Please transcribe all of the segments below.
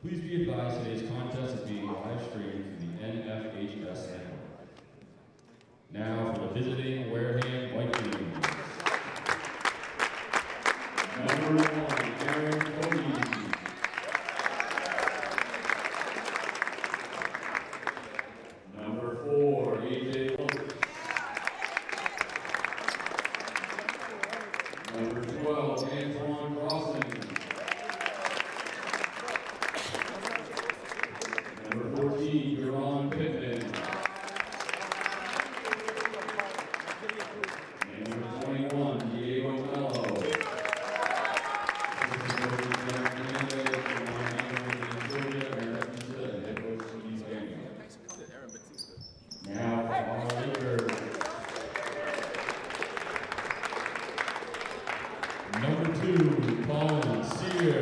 Please be advised today's contest is being live streamed through the NFHS network. Now for the visiting Wareham Vikings. Number 1, Aaron Kuliga. Number 4, AJ Lopez. Number 12, Antoine Crossan. Number 14, Jerron Pittman. And number 21, Diego Mello. This is Coach Jack Hernandez from Wareham, Georgia, and Batista, the head coach of these games. Now for our Lakers. Number 2, Colin Sear.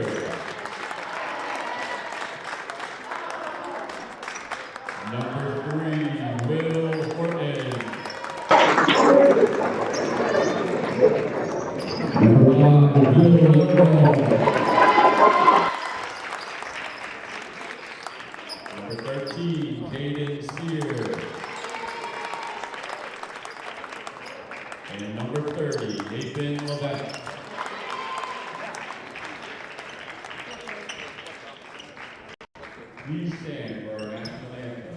Number 3, Will Horton. Number 13, Hayden Sear. And number 30, Nathan Levesque. Please stand for our national anthem.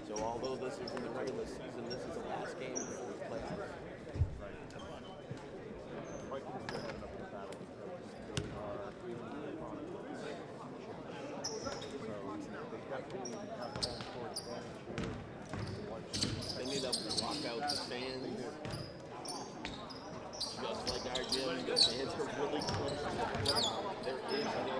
So although this is in the regular season, this is the last game before we play. They need to block out the fans. Just like our gym, the fans are really close to the floor. There is no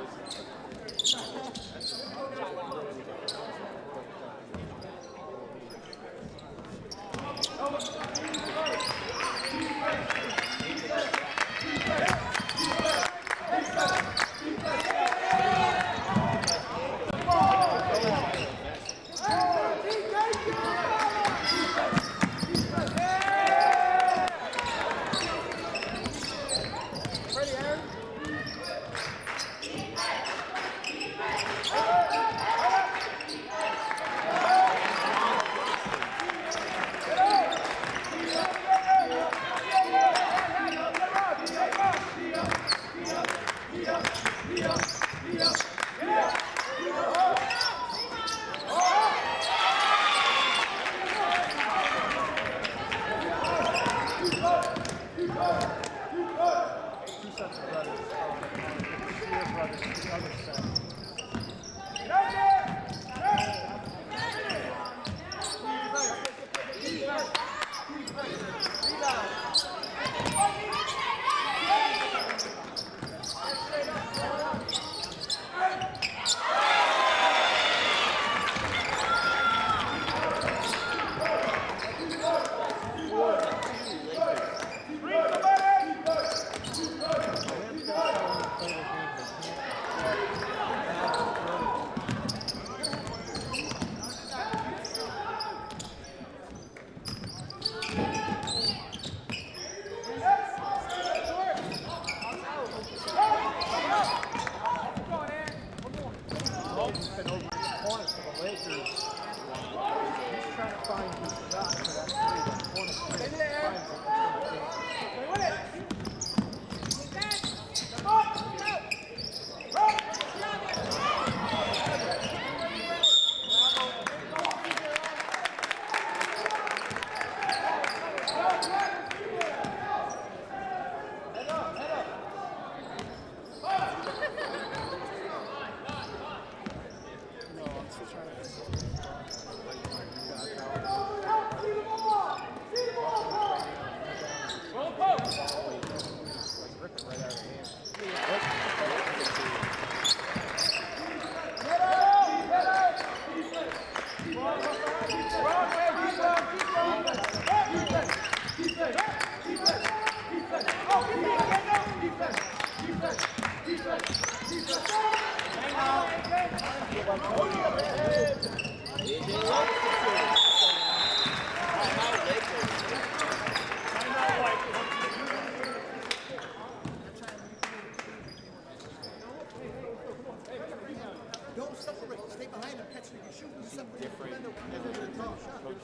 Don't separate. Stay behind him. Catch him. You shoot. You separate. Different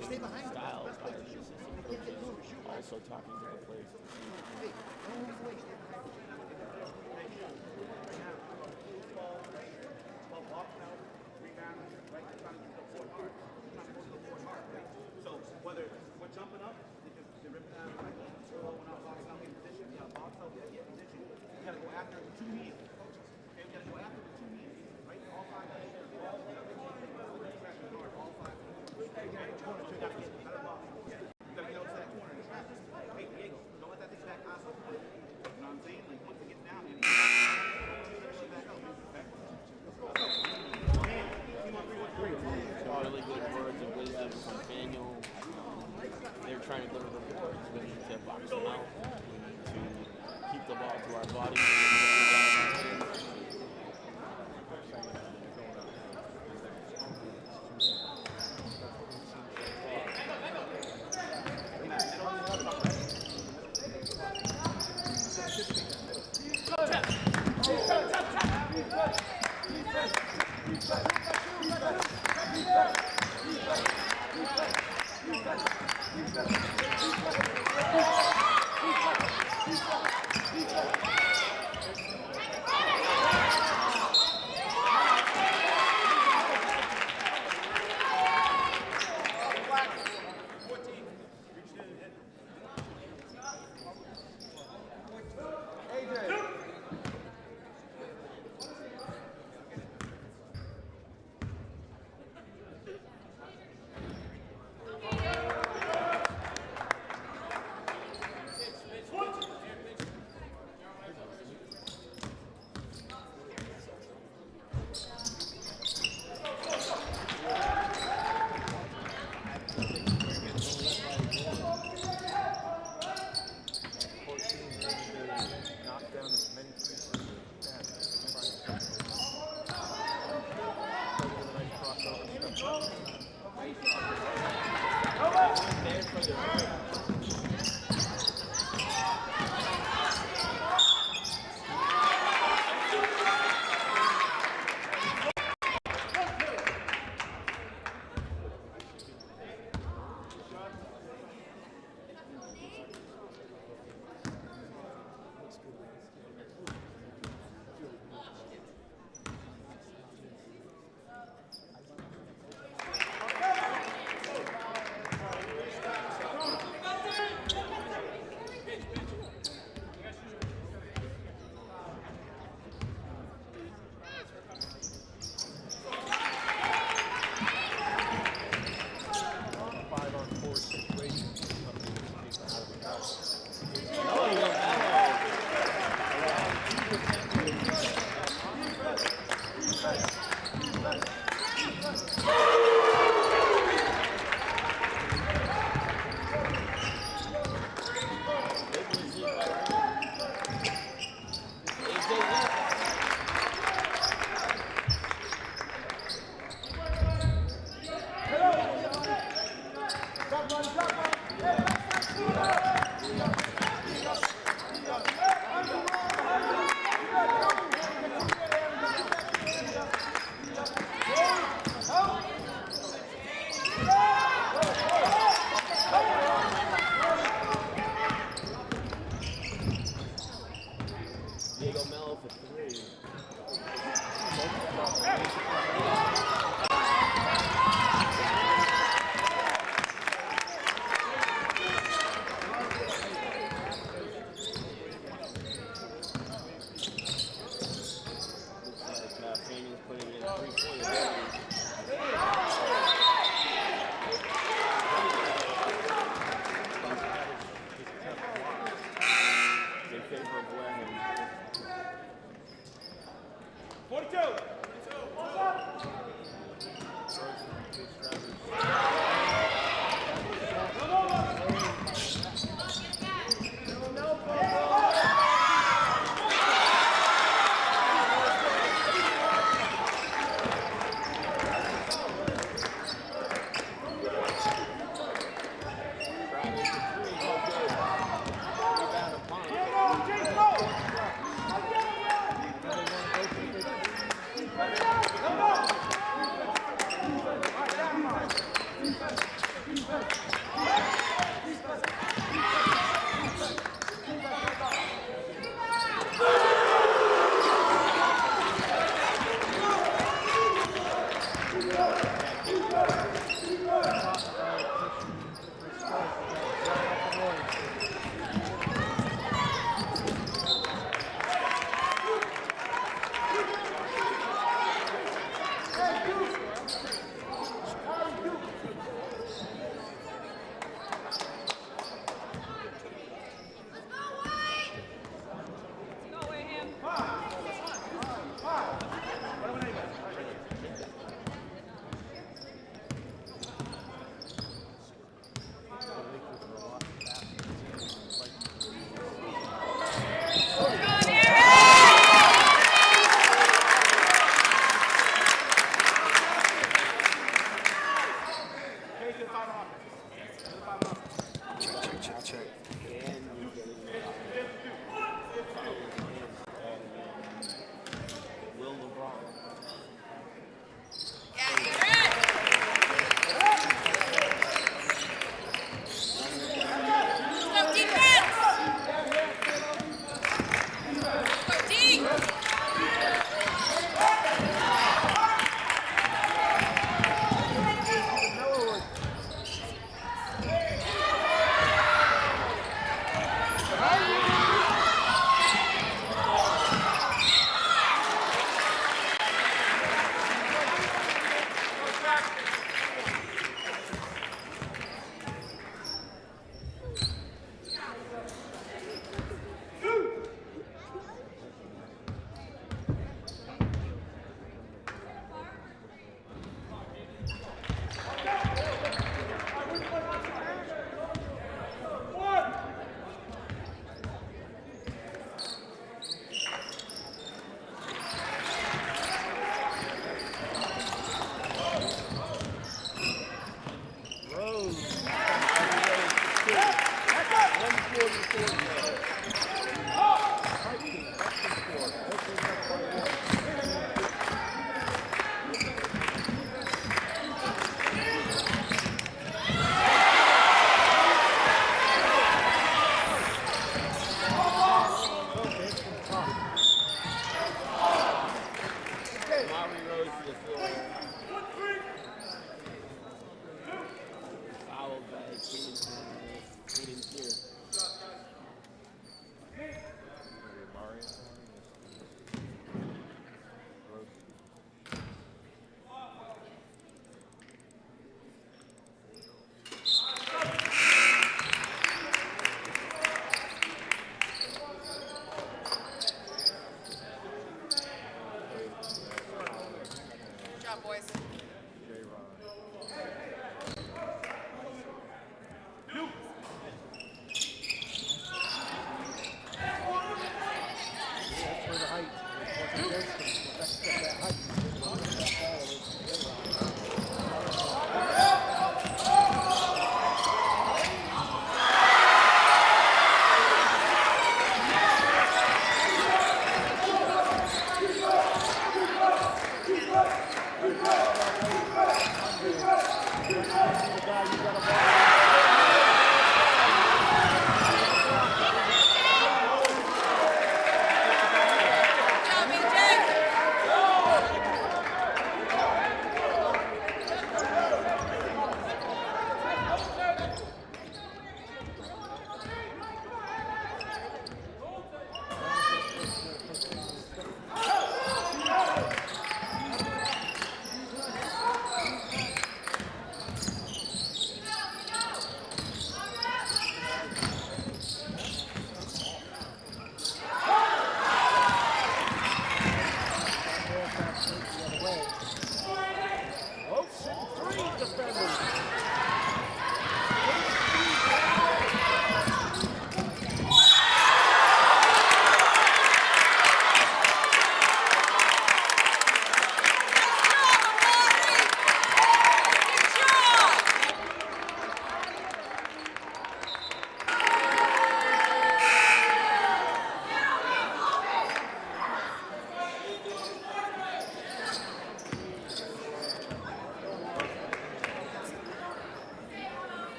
Stay behind him. styles by the assistant coaches, also talking to the players. Hey, don't move away. Stay behind him. So whether we're jumping up, because they're ripping out right, or we're not boxing out in position, you gotta box out there, get position. You gotta go after the two knees. Okay, we gotta go after the two knees, right? All five guys. All five. Okay, corner, so you gotta get out of the box. Yeah. You gotta get out to that corner and trap. Hey, Diego, don't let that thing back ass up. You know what I'm saying? Like once it gets down, you need to shit back up. Okay? Really good words of wisdom from Daniel. They're trying to go to the boards. We need to box them out. We need to keep the ball to our body.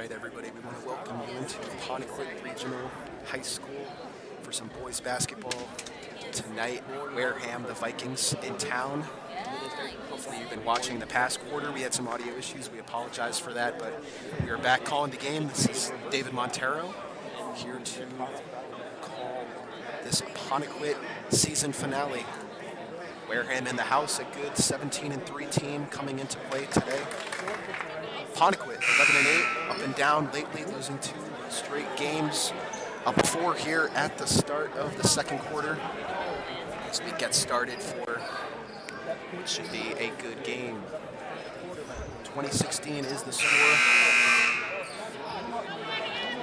right, everybody, we want to welcome you into Pontiac Regional High School for some boys basketball tonight. Wareham, the Vikings in town. Hopefully you've been watching the past quarter. We had some audio issues. We apologize for that, but we are back calling the game. This is David Montero here to call this Pontiac season finale. Wareham in the house, a good 17-3 team coming into play today. Pontiac, 11-8, up and down lately, losing 2 straight games. Up 4 here at the start of the second quarter. As we get started for what should be a good game. 2016 is the score.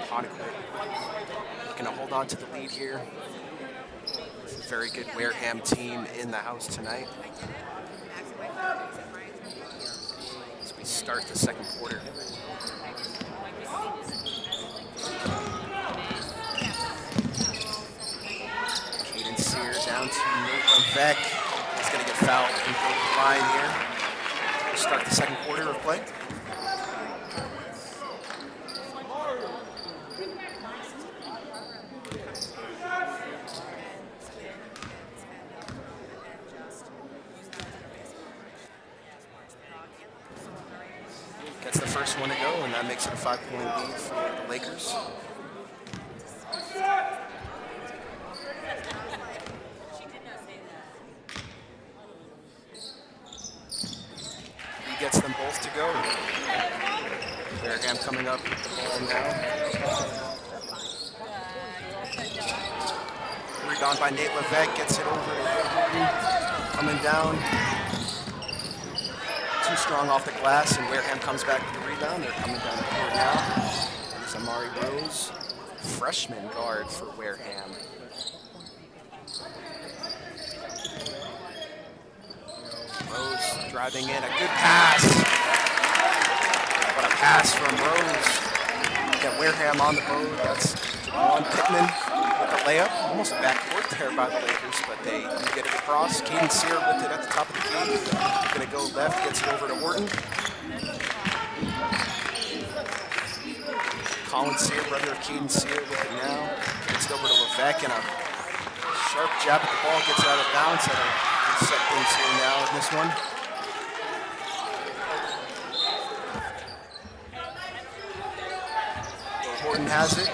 Pontiac looking to hold on to the lead here. It's a very good Wareham team in the house tonight. As we start the second quarter. Caden Sear down to LakeCAM. He's going to get fouled and go to the line here. We'll start the second quarter of play. Gets the first one to go, and that makes it a 5-point lead for the Lakers. He gets them both to go. Wareham coming up with the ball now. Rebound by Nate Levesque, gets it over to Horton. Coming down. Too strong off the glass, and Wareham comes back with the rebound. They're coming down the court now. There's Amari Rose, freshman guard for Wareham. Rose driving in, a good pass. What a pass from Rose. Get Wareham on the board. That's Javon Pittman with a layup. Almost backcourt there by the Lakers, but they get it across. Caden Sear with it at the top of the key. Gonna go left, gets it over to Horton. Colin Sear, brother of Caden Sear, with it now. Gets it over to Levesque, and a sharp jab at the ball, gets it out of bounds. Set things here now in this one. Horton has it.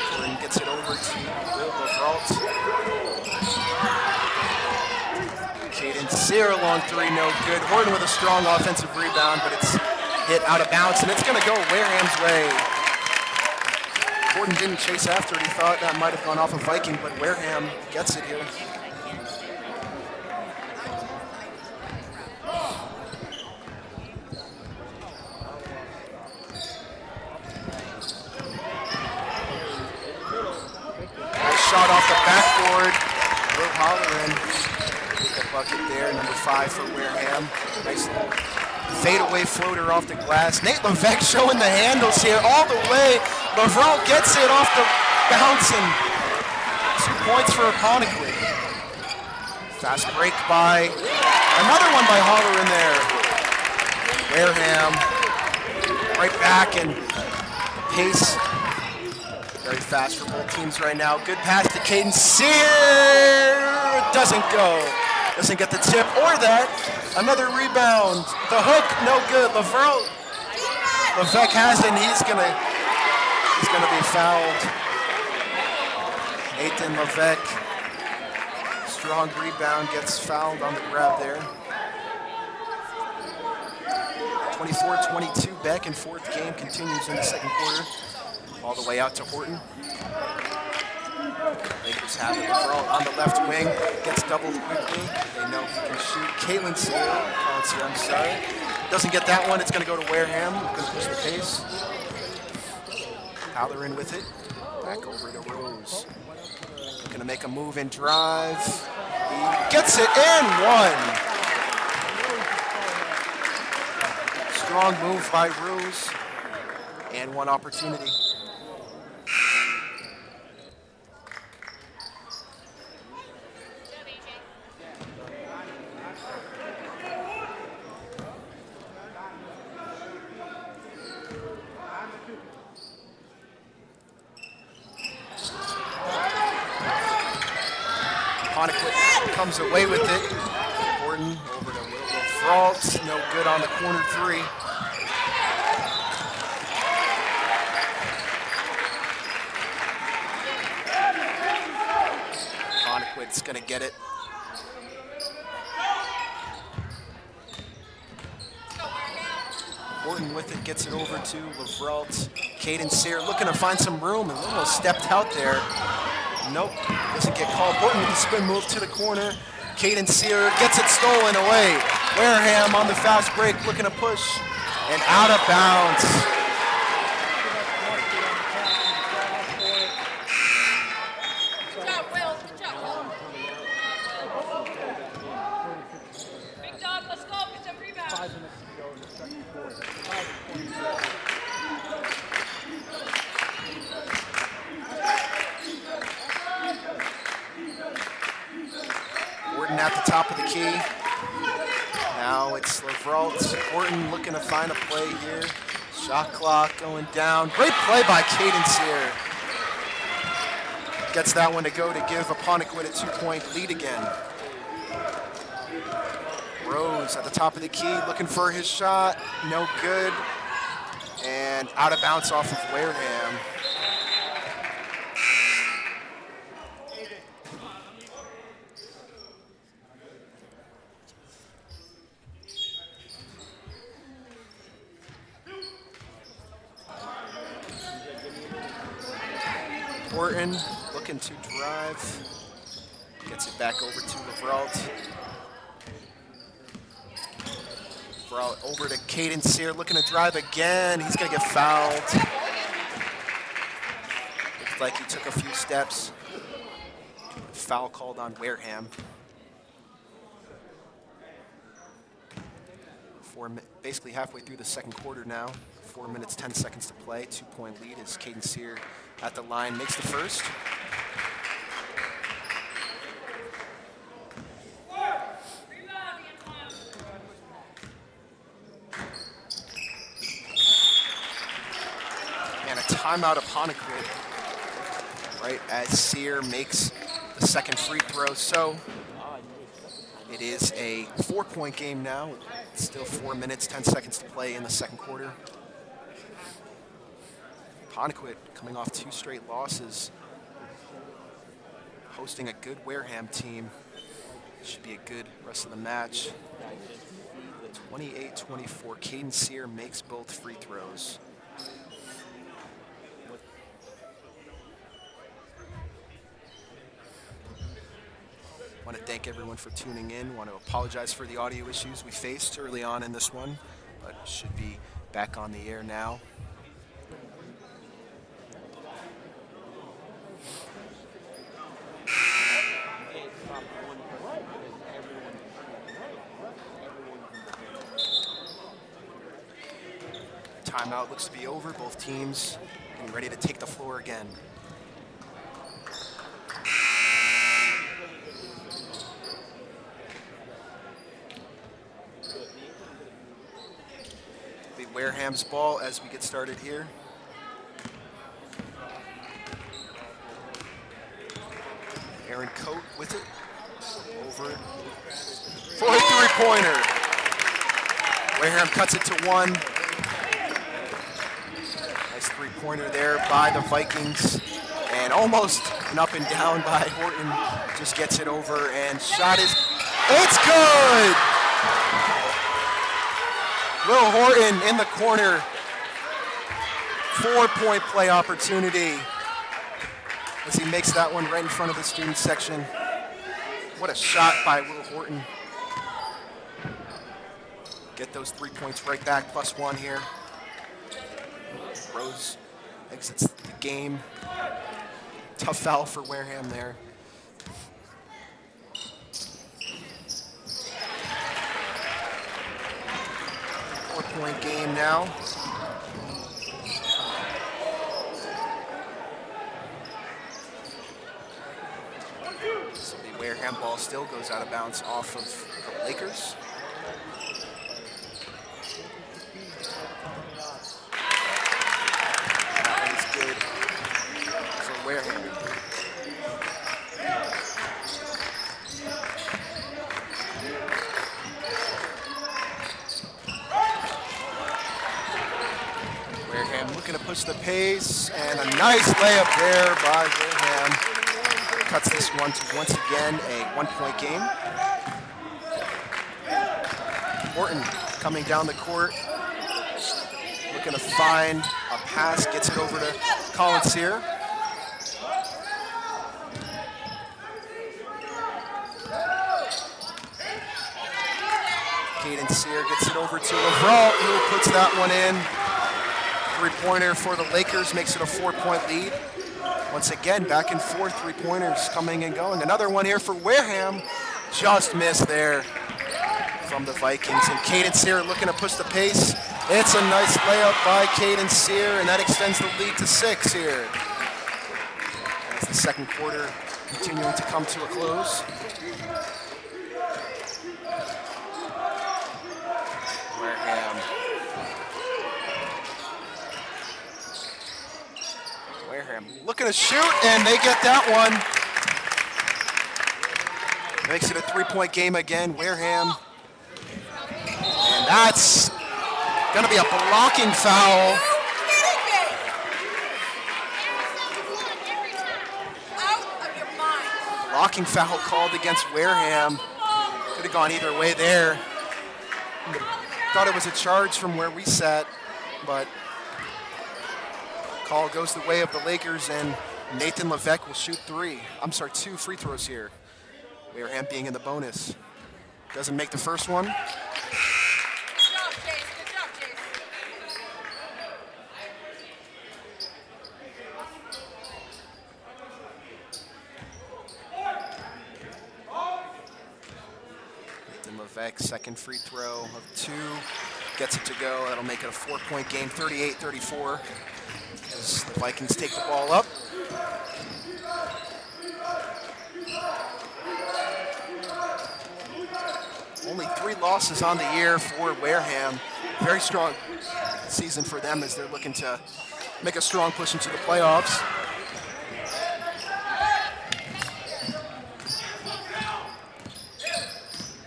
Horton gets it over to Will Leveralt. Caden Sear, long 3, no good. Horton with a strong offensive rebound, but it's hit out of bounds, and it's going to go Wareham's way. Horton didn't chase after it. He thought that might have gone off a Viking, but Wareham gets it here. Nice shot off the backboard. Will Holleran with the bucket there, number 5 for Wareham. Nice fadeaway floater off the glass. Nate Levesque showing the handles here all the way. Leveralt gets it off the bounce, and 2 points for Pontiac. Fast break by, another one by Holler in there. Wareham right back, and pace very fast for both teams right now. Good pass to Caden Sear. Doesn't go. Doesn't get the tip or that. Another rebound. The hook, no good. Levesque has it, and he's gonna be fouled. Nathan Levesque, strong rebound, gets fouled on the grab there. 24-22, back and forth game continues in the second quarter. All the way out to Horton. Lakers have it. Leveralt on the left wing, gets doubled quickly. They know he can shoot. Colin Sear, I'm sorry. Doesn't get that one. It's going to go to Wareham. Going to push the pace. Halloran with it. Back over to Rose. Going to make a move and drive. He gets it in. 1. Strong move by Rose. And 1 opportunity. Ponequid comes away with it. Horton over to Will Frault. No good on the corner three. Ponequid's going to get it. Horton with it, gets it over to Levrault. Caden Sear looking to find some room and almost stepped out there. Nope, doesn't get called. Horton with the spin move to the corner. Caden Sear gets it stolen away. Wareham on the fast break looking to push and out of bounds. Good job, Will. Good job, Will. Big dog, let's go. Get some rebounds. 5 minutes to go in the second quarter. Horton at the top of the key. Now it's Levrault. Horton looking to find a play here. Shot clock going down. Great play by Caden Sear. Gets that one to go to give Ponequid a 2-point lead again. Rose at the top of the key looking for his shot. No good. And out of bounds off of Wareham. Horton looking to drive. Gets it back over to Levrault. Levrault over to Caden Sear looking to drive again. He's going to get fouled. Looks like he took a few steps. Foul called on Wareham. Basically halfway through the second quarter now. 4 minutes, 10 seconds to play. 2-point lead as Caden Sear at the line makes the first. And a timeout of Ponequid right as Sear makes the second free throw. So it is a 4-point game now. Still 4 minutes, 10 seconds to play in the second quarter. Ponequid coming off 2 straight losses, hosting a good Wareham team. Should be a good rest of the match. 28-24, Caden Sear makes both free throws. I want to thank everyone for tuning in. I want to apologize for the audio issues we faced early on in this one, but should be back on the air now. Timeout looks to be over. Both teams getting ready to take the floor again. Be Wareham's ball as we get started here. Aaron Coate with it. Over for a three-pointer. Wareham cuts it to 1. Nice three-pointer there by the Vikings. And almost an up and down by Horton. Just gets it over and shot is, it's good! Will Horton in the corner. 4-point play opportunity as he makes that one right in front of the student section. What a shot by Will Horton. Get those 3 points right back, +1 here. Rose exits the game. Tough foul for Wareham there. Four-point game now. So the Wareham ball still goes out of bounds off of the Lakers. That is good for Wareham. the pace, and a nice layup there by Wareham. Cuts this one to, once again, a 1-point game. Horton coming down the court, looking to find a pass, gets it over to Collins here. Caden Sear gets it over to Lavralt, who puts that one in. Three-pointer for the Lakers makes it a 4-point lead. Once again, back and forth, three-pointers coming and going. Another one here for Wareham, just missed there from the Vikings. And Caden Sear looking to push the pace. It's a nice layup by Caden Sear, and that extends the lead to 6 here. As the second quarter continuing to come to a close. Wareham looking to shoot, and they get that one. Makes it a 3-point game again, Wareham. And that's gonna be a blocking foul. Blocking foul called against Wareham. Could have gone either way there. Thought it was a charge from where we sat, but call goes the way of the Lakers, and Nathan Levesque will shoot 2 free throws here. Wareham being in the bonus. Doesn't make the first one. Nathan Levesque, second free throw of 2. Gets it to go. That'll make it a 4-point game, 38-34. As the Vikings take the ball up. Only 3 losses on the year for Wareham. Very strong season for them as they're looking to make a strong push into the playoffs.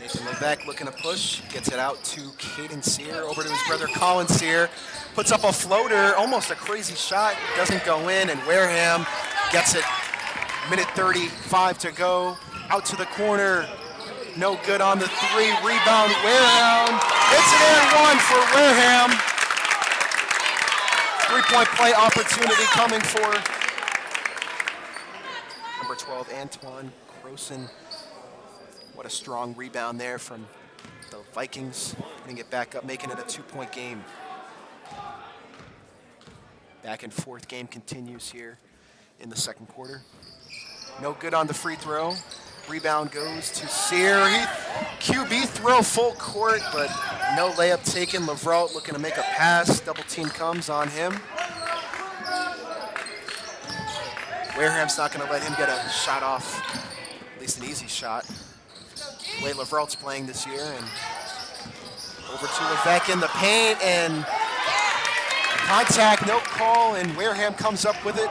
Nathan Levesque looking to push, gets it out to Caden Sear, over to his brother Colin Sear. Puts up a floater, almost a crazy shot, doesn't go in, and Wareham gets it. Minute 35 to go, out to the corner. No good on the 3, rebound Wareham. It's an and 1 for Wareham. 3-point play opportunity coming for number 12, Antoine Croson. What a strong rebound there from the Vikings. Putting it back up, making it a 2-point game. Back and forth game continues here in the second quarter. No good on the free throw. Rebound goes to Sear. QB throw full court, but no layup taken. Lavralt looking to make a pass. Double team comes on him. Wareham's not going to let him get a shot off, at least an easy shot. The way Lavralt's playing this year, and over to Levesque in the paint, and contact, no call, and Wareham comes up with it.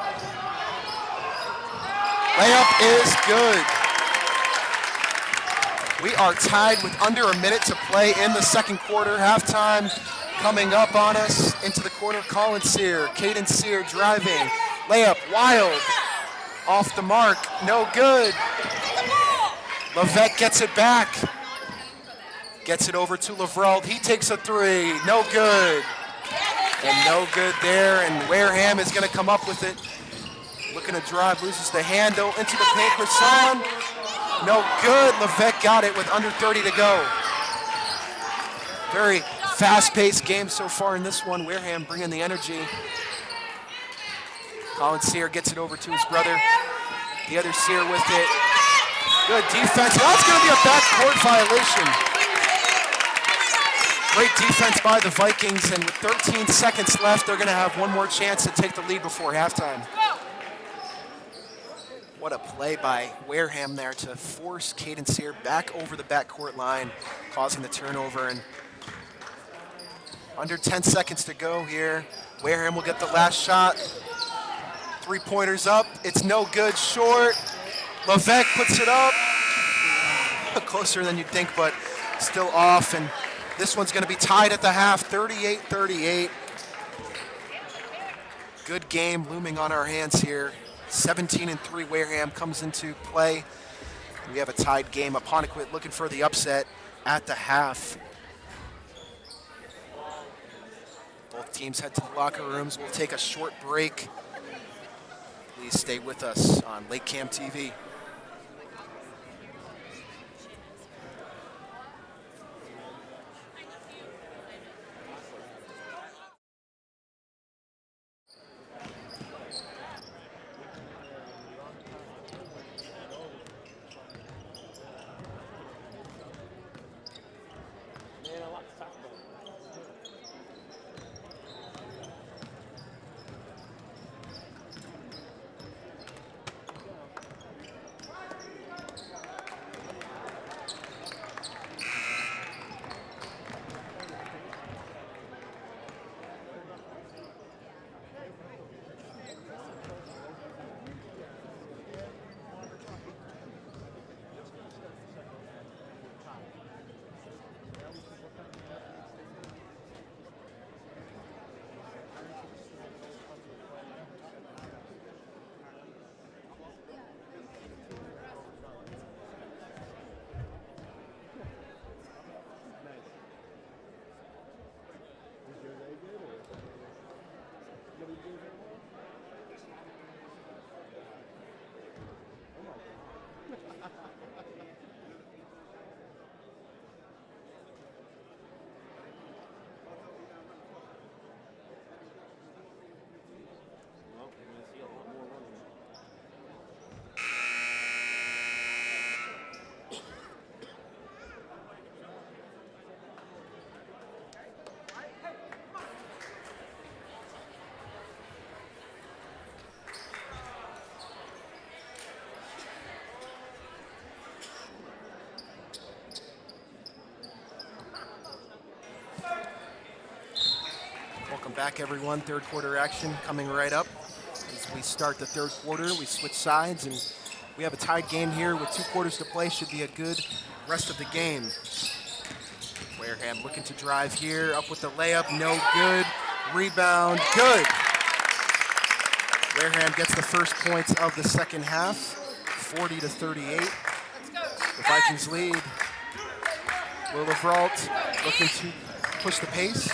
Layup is good. We are tied with under a minute to play in the second quarter. Halftime coming up on us. Into the corner, Colin Sear. Caden Sear driving. Layup, wild. Off the mark, no good. Levesque gets it back. Gets it over to Lavralt. He takes a 3, no good. And no good there, and Wareham is gonna come up with it. Looking to drive, loses the handle into the paint. Croson, no good. Levesque got it with under 30 to go. Very fast-paced game so far in this one. Wareham bringing the energy. Colin Sear gets it over to his brother. The other Sear with it. Good defense. That's going to be a backcourt violation. Great defense by the Vikings, and with 13 seconds left, they're going to have one more chance to take the lead before halftime. What a play by Wareham there to force Caden Sear back over the backcourt line, causing the turnover. And under 10 seconds to go here. Wareham will get the last shot. 3-pointers up. It's no good, short. Levesque puts it up. Closer than you'd think, but still off. And this one's going to be tied at the half, 38-38. good game looming on our hands here. 17-3 Wareham comes into play. We have a tied game. Apponequet looking for the upset at the half. Both teams head to the locker rooms. We'll take a short break. Please stay with us on LakeCAM TV. Man, a lot to talk about. Well, we're going to see a lot more running. Welcome back, everyone. Third quarter action coming right up. As we start the third quarter, we switch sides, and we have a tied game here with 2 quarters to play. Should be a good rest of the game. Wareham looking to drive here, up with the layup, no good. Rebound, good. Wareham gets the first points of the second half, 40-38. The Vikings lead. Will Leveralt looking to push the pace.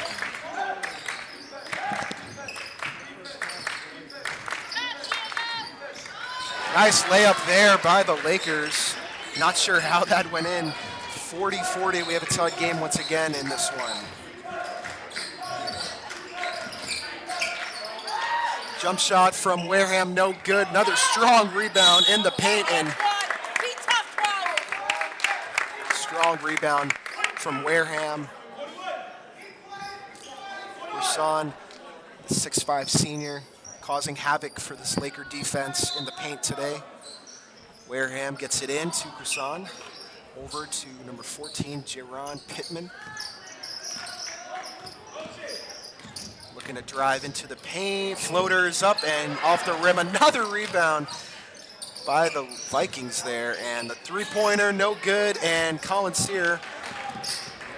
Nice layup there by the Lakers. Not sure how that went in. 40-40, we have a tied game once again in this one. Jump shot from Wareham, no good. Another strong rebound in the paint, and strong rebound from Wareham. Rasan, the 6'5" senior, causing havoc for this Laker defense in the paint today. Wareham gets it in to Rasan. Over to number 14, Jaron Pittman. Looking to drive into the paint. Floaters up and off the rim. Another rebound by the Vikings there. And the three-pointer, no good. And Colin Sear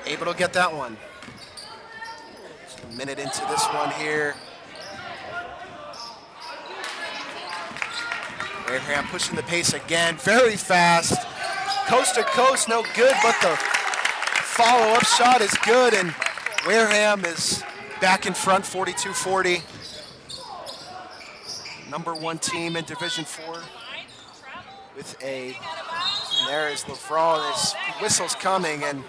able to get that one. Just a minute into this one here. Wareham pushing the pace again. Very fast. Coast to coast, no good, but the follow-up shot is good, and Wareham is back in front, 42-40. Number 1 team in Division 4 with a, and there is Leveralt. His whistle's coming, and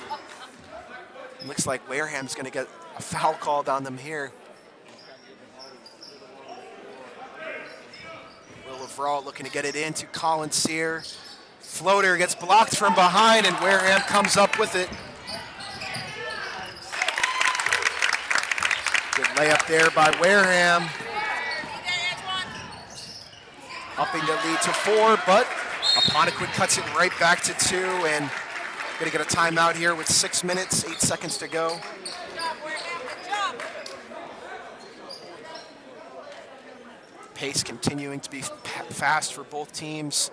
it looks like Wareham's going to get a foul called on them here. Will Leveralt looking to get it into Colin Sear. Floater gets blocked from behind, and Wareham comes up with it. Good layup there by Wareham. Upping the lead to 4, but Apponequet cuts it right back to 2, and going to get a timeout here with 6 minutes, 8 seconds to go. Pace continuing to be fast for both teams.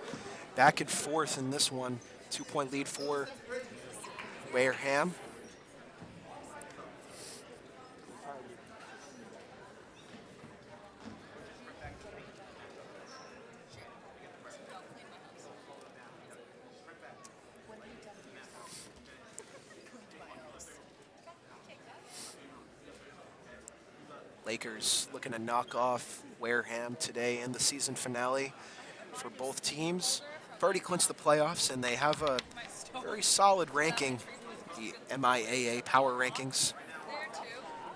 Back and forth in this one. 2-point lead for Wareham. Lakers looking to knock off Wareham today in the season finale for both teams. They've already clinched the playoffs, and they have a very solid ranking, the MIAA Power Rankings.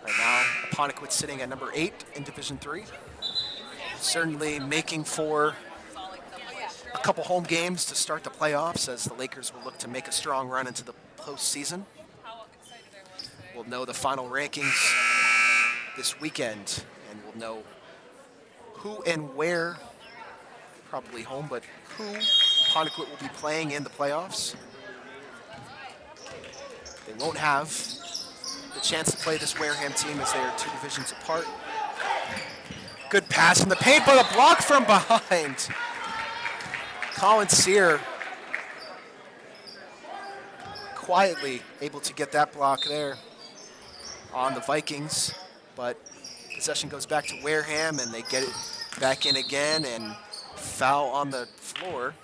Right now, Apponequet sitting at number 8 in Division III. Certainly making for a couple home games to start the playoffs, as the Lakers will look to make a strong run into the postseason. We'll know the final rankings this weekend, and we'll know who and where, probably home, but who Apponequet will be playing in the playoffs. They won't have the chance to play this Wareham team as they are 2 divisions apart. Good pass in the paint, but a block from behind. Colin Sear quietly able to get that block there on the Vikings, but possession goes back to Wareham, and they get it back in again, and foul on the floor.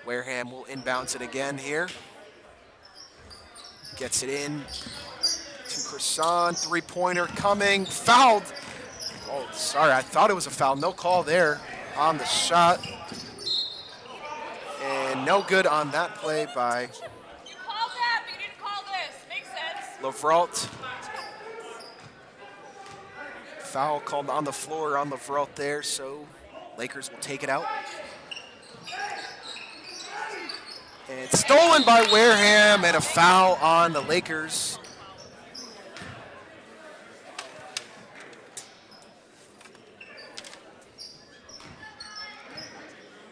Wareham will inbounds it again here. Gets it in to Croissant, 3-pointer coming, fouled. Oh, sorry, I thought it was a foul. No call there on the shot. And no good on that play by You called that, but you didn't call this. Makes sense. Lavrault. Foul called on the floor on Lavrault there, so Lakers will take it out. And it's stolen by Wareham, and a foul on the Lakers.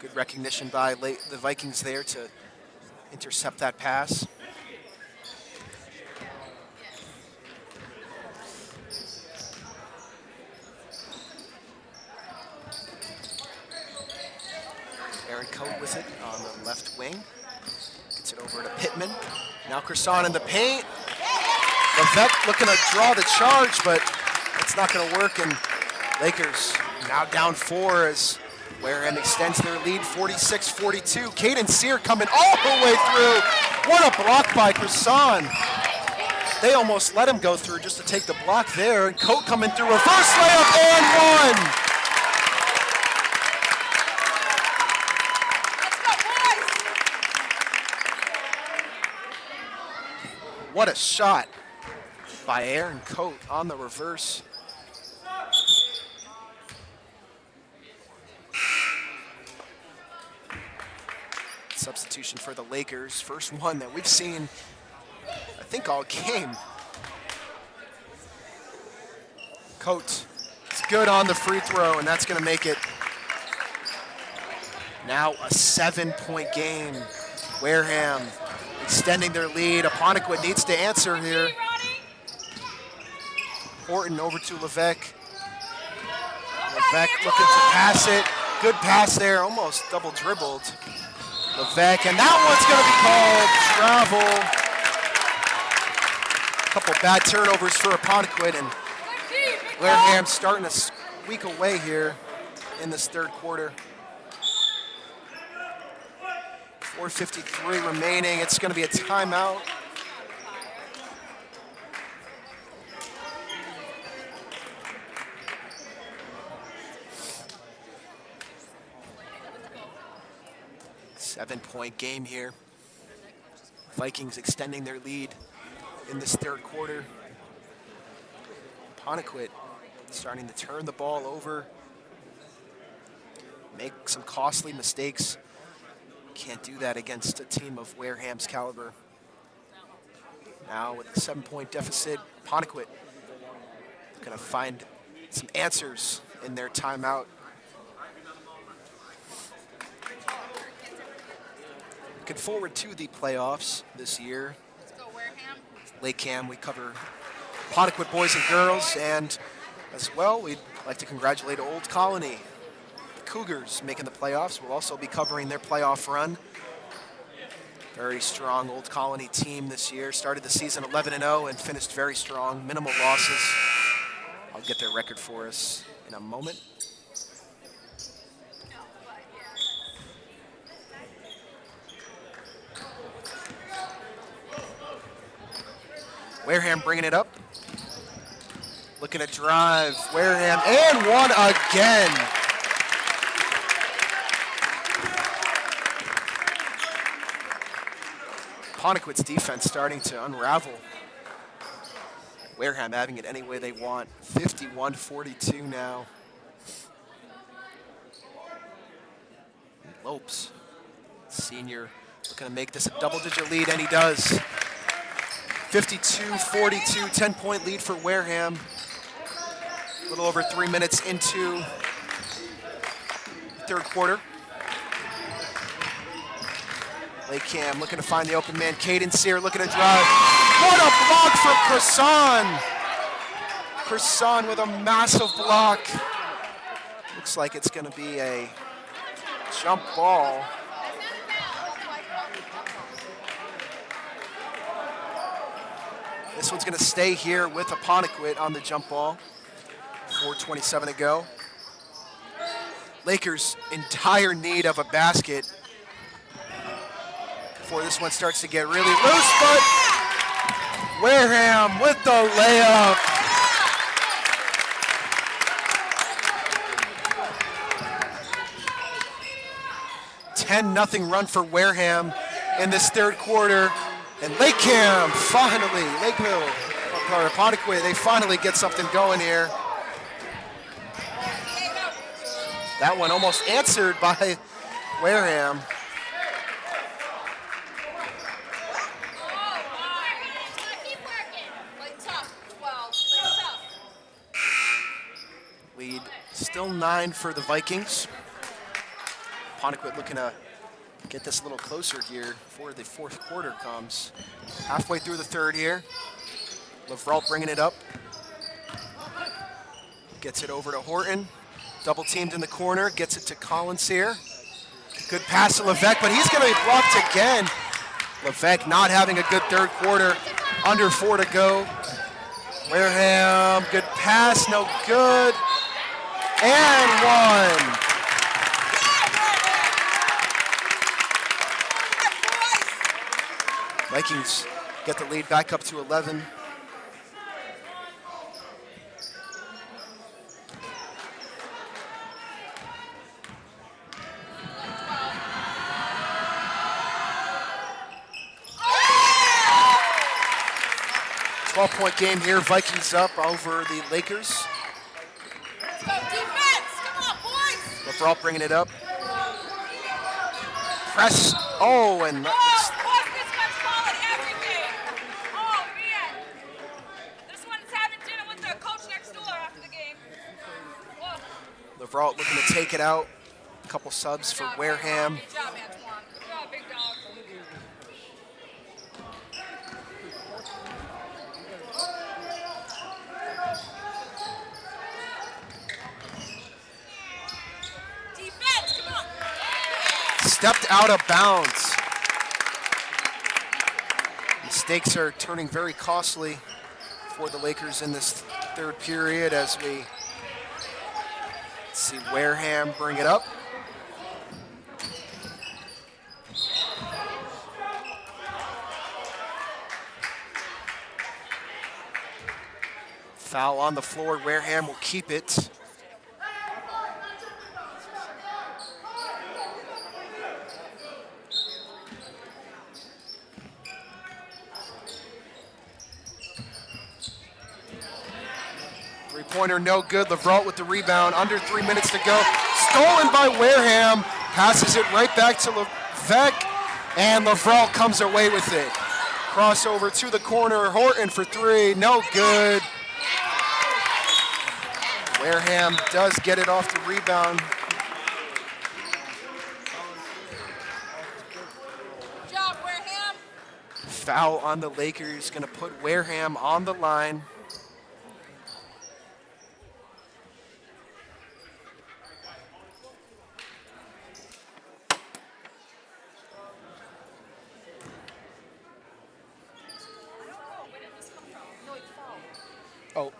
Good recognition by the Vikings there to intercept that pass. Aaron Coate with it on the left wing. Gets it over to Pittman. Now Croissant in the paint. Levesque looking to draw the charge, but it's not going to work. And Lakers now down 4 as Wareham extends their lead, 46-42. Caden Sear coming all the way through. What a block by Croissant. They almost let him go through just to take the block there. And Coate coming through, reverse layup and one. What a shot by Aaron Coate on the reverse. Substitution for the Lakers. First one that we've seen, I think, all game. Coate is good on the free throw, and that's going to make it now a 7-point game. Wareham extending their lead. Apponequet needs to answer here. Horton over to Levesque. Levesque looking to pass it. Good pass there, almost double dribbled. Levesque, and that one's going to be called travel. A couple bad turnovers for Apponequet, and Wareham starting to squeak away here in this third quarter. 4:53 remaining. It's going to be a timeout. Seven-point game here. Vikings extending their lead in this third quarter. Apponequet starting to turn the ball over, make some costly mistakes. Can't do that against a team of Wareham's caliber. Now with a 7-point deficit, Apponequet going to find some answers in their timeout. Looking forward to the playoffs this year. Let's go, Wareham. LakeCAM, we cover Apponequet boys and girls, and as well, we'd like to congratulate Old Colony. Cougars making the playoffs. We'll also be covering their playoff run. Very strong Old Colony team this year. Started the season 11-0 and finished very strong. Minimal losses. I'll get their record for us in a moment. Wareham bringing it up. Looking to drive. Wareham and one again. Ponequid's defense starting to unravel. Wareham having it any way they want. 51-42 now. Lopes, senior, looking to make this a double-digit lead, and he does. 52-42, 10-point lead for Wareham. A little over 3 minutes into the third quarter. LakeCAM looking to find the open man. Caden Sear looking to drive. What a block from Croissant! Croissant with a massive block. Looks like it's going to be a jump ball. This one's going to stay here with Ponequid on the jump ball. 4:27 to go. Lakers in dire need of a basket before this one starts to get really loose, but Wareham with the layup. Nothing run for Wareham in this third quarter. And LakeCAM finally, Ponequid, they finally get something going here. That one almost answered by Wareham. Lead still 9 for the Vikings. Ponequid looking to get this a little closer here before the fourth quarter comes. Halfway through the third here. Leveralt bringing it up. Gets it over to Horton. Double teamed in the corner. Gets it to Collins here. Good pass to Levesque, but he's going to be blocked again. Levesque not having a good third quarter. Under 4 to go. Wareham, good pass, no good. And one. Vikings get the lead back up to 11. Point game here, Vikings up over the Lakers. Let's go defense, come on boys! Leveralt bringing it up. Press, oh, and Boss, this one's quality everything. Oh man. This one's having dinner with the coach next door after the game. Whoa. Leveralt looking to take it out. A couple subs for Wareham. Good job, Antoine. Good job, big dog. Stepped out of bounds. Mistakes are turning very costly for the Lakers in this third period as we see Wareham bring it up. Foul on the floor. Wareham will keep it. Three-pointer no good. Leveralt with the rebound. Under 3 minutes to go. Stolen by Wareham. Passes it right back to Levesque. And Leveralt comes away with it. Crossover to the corner. Horton for three. No good. Wareham does get it off the rebound. Good job, Wareham. Foul on the Lakers. Going to put Wareham on the line. Oh.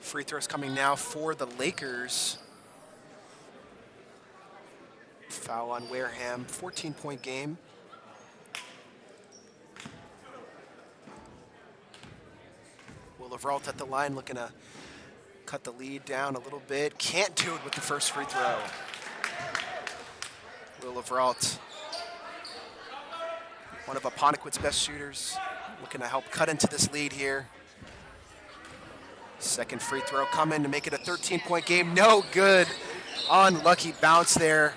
Free throws coming now for the Lakers. Foul on Wareham, 14-point game. Will Leveralt at the line looking to cut the lead down a little bit. Can't do it with the first free throw. Will Leveralt, one of Apponequet's best shooters, looking to help cut into this lead here. Second free throw coming to make it a 13-point game. No good. Unlucky bounce there.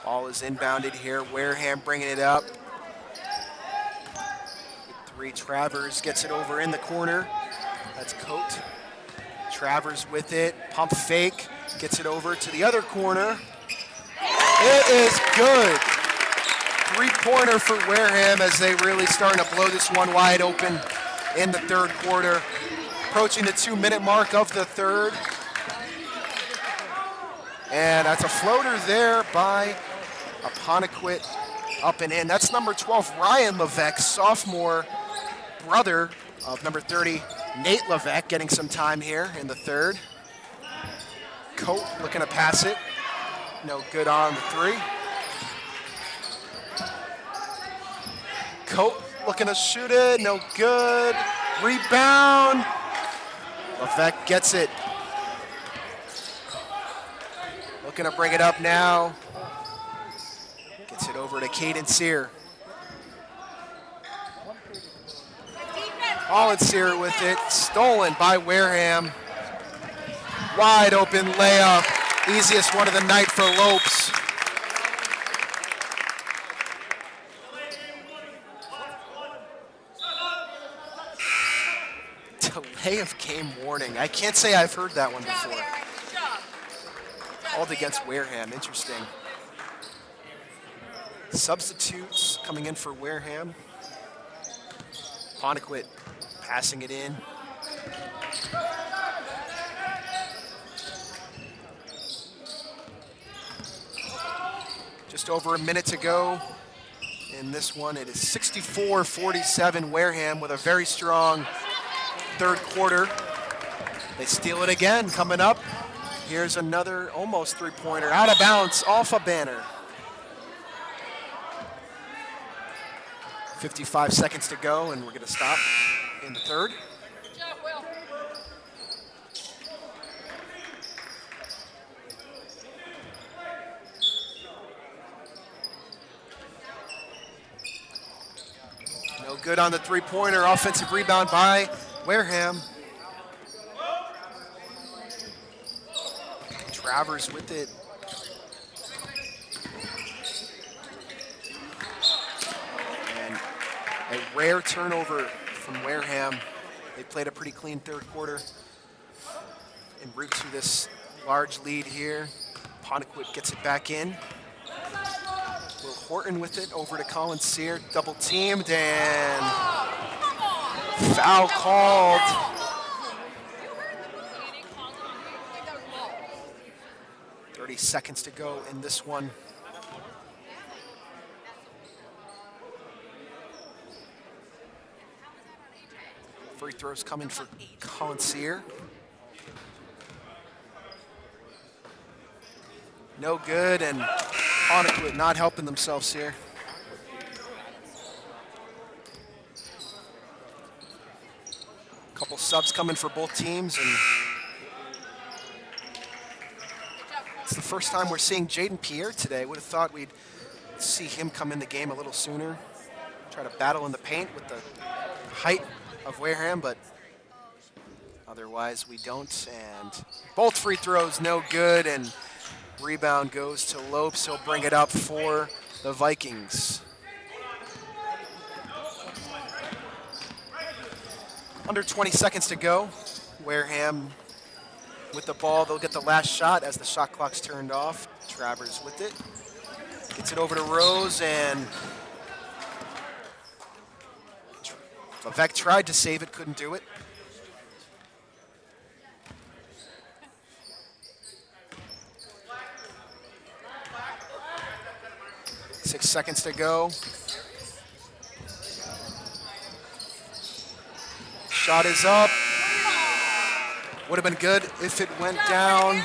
Ball is inbounded here. Wareham bringing it up. Three, Travers gets it over in the corner. That's Coate. Travers with it. Pump fake. Gets it over to the other corner. It is good. Three-pointer for Wareham as they really starting to blow this one wide open in the third quarter. Approaching the 2-minute mark of the third. And that's a floater there by Apponequet, up and in. That's number 12, Ryan Levesque, sophomore, brother of number 30, Nate Levesque, getting some time here in the third. Coate looking to pass it. No good on the three. Coate looking to shoot it. No good. Rebound. Levesque gets it. Looking to bring it up now. Gets it over to Caden Sear. Colin Sear with it. Stolen by Wareham. Wide open layup. Easiest one of the night for Lopes. Delay of game warning. I can't say I've heard that one before. Called against Wareham. Interesting. Substitutes coming in for Wareham. Apponequet passing it in. Just over a minute to go in this one. It is 64-47 Wareham with a very strong third quarter. They steal it again coming up. Here's another almost three-pointer. Out of bounds off a banner. 55 seconds to go, and we're going to stop in the third. Good job, Will. No good on the three-pointer. Offensive rebound by Wareham. Travers with it. And a rare turnover from Wareham. They played a pretty clean third quarter en route to this large lead here. Apponequet gets it back in. Will Horton with it over to Colin Sear. Double teamed and foul called. 30 seconds to go in this one. Free throws coming for Colin Sear. No good, and Apponequet not helping themselves here. Couple subs coming for both teams, and it's the first time we're seeing Jaden Pierre today. Would have thought we'd see him come in the game a little sooner. Try to battle in the paint with the height of Wareham, but otherwise we don't. And both free throws no good, and rebound goes to Lopes. He'll bring it up for the Vikings. Under 20 seconds to go. Wareham with the ball. They'll get the last shot as the shot clock's turned off. Travers with it. Gets it over to Rose, and Levesque tried to save it, couldn't do it. 6 seconds to go. Shot is up. Would have been good if it went down.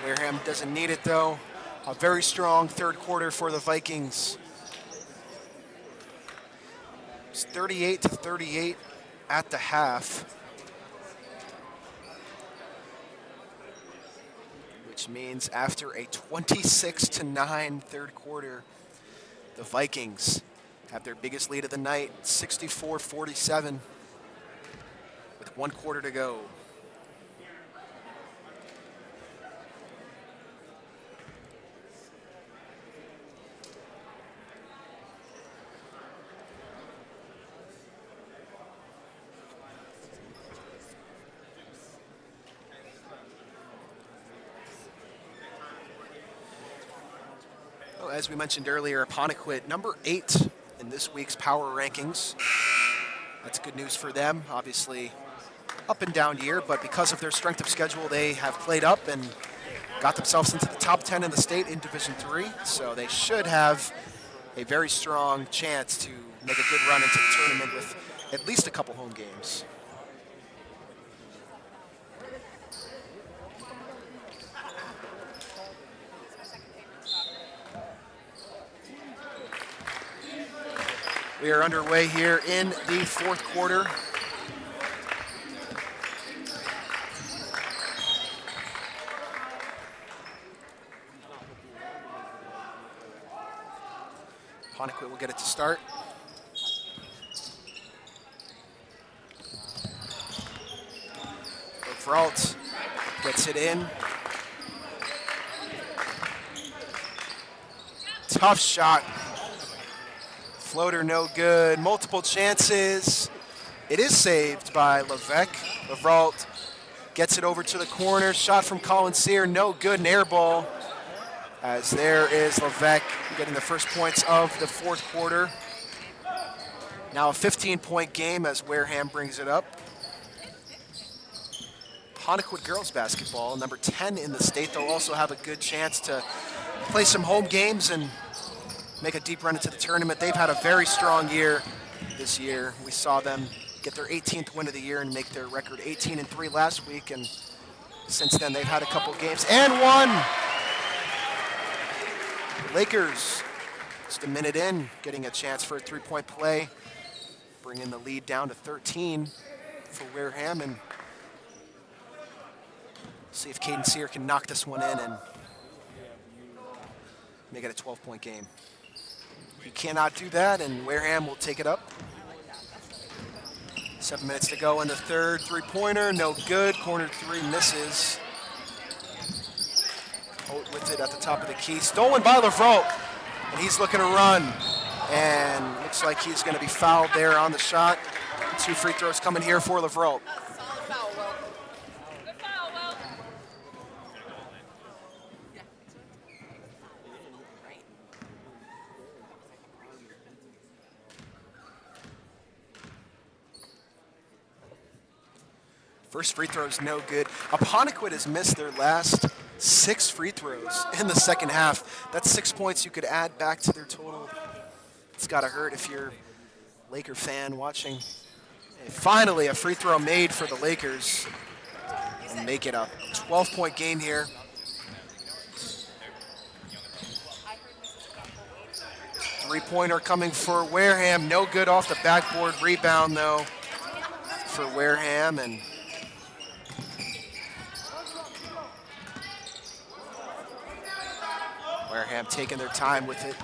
Wareham doesn't need it though. A very strong third quarter for the Vikings. It's 38-38 at the half. Which means after a 26-9 third quarter, the Vikings have their biggest lead of the night, 64-47, with 1 quarter to go. As we mentioned earlier, Apponequet, number 8 in this week's power rankings. That's good news for them. Obviously, up and down year, but because of their strength of schedule, they have played up and got themselves into the top 10 in the state in Division III. So they should have a very strong chance to make a good run into the tournament with at least a couple home games. We are underway here in the fourth quarter. Apponequet will get it to start. Vralt gets it in. Tough shot. Floater no good. Multiple chances. It is saved by Levesque. Vralt gets it over to the corner. Shot from Colin Sear, no good. An air ball. As there is Levesque getting the first points of the fourth quarter. Now a 15-point game as Wareham brings it up. Apponequet girls basketball, number 10 in the state. They'll also have a good chance to play some home games and make a deep run into the tournament. They've had a very strong year this year. We saw them get their 18th win of the year and make their record 18-3 last week, and since then they've had a couple games and won. Lakers, just a minute in, getting a chance for a three-point play, bringing the lead down to 13 for Wareham, and see if Caden Sear can knock this one in and make it a 12-point game. He cannot do that, and Wareham will take it up. 7 minutes to go in the third. Three-pointer, no good. Corner three misses. Holt with it at the top of the key. Stolen by Vralt, and he's looking to run. And looks like he's going to be fouled there on the shot. 2 free throws coming here for Vralt. First free throw is no good. Apponequet has missed their last 6 free throws in the second half. That's 6 points you could add back to their total. It's got to hurt if you're a Laker fan watching. And finally, a free throw made for the Lakers and make it a 12-point game here. Three-pointer coming for Wareham. No good off the backboard. Rebound, though, for Wareham. And Wareham taking their time with it.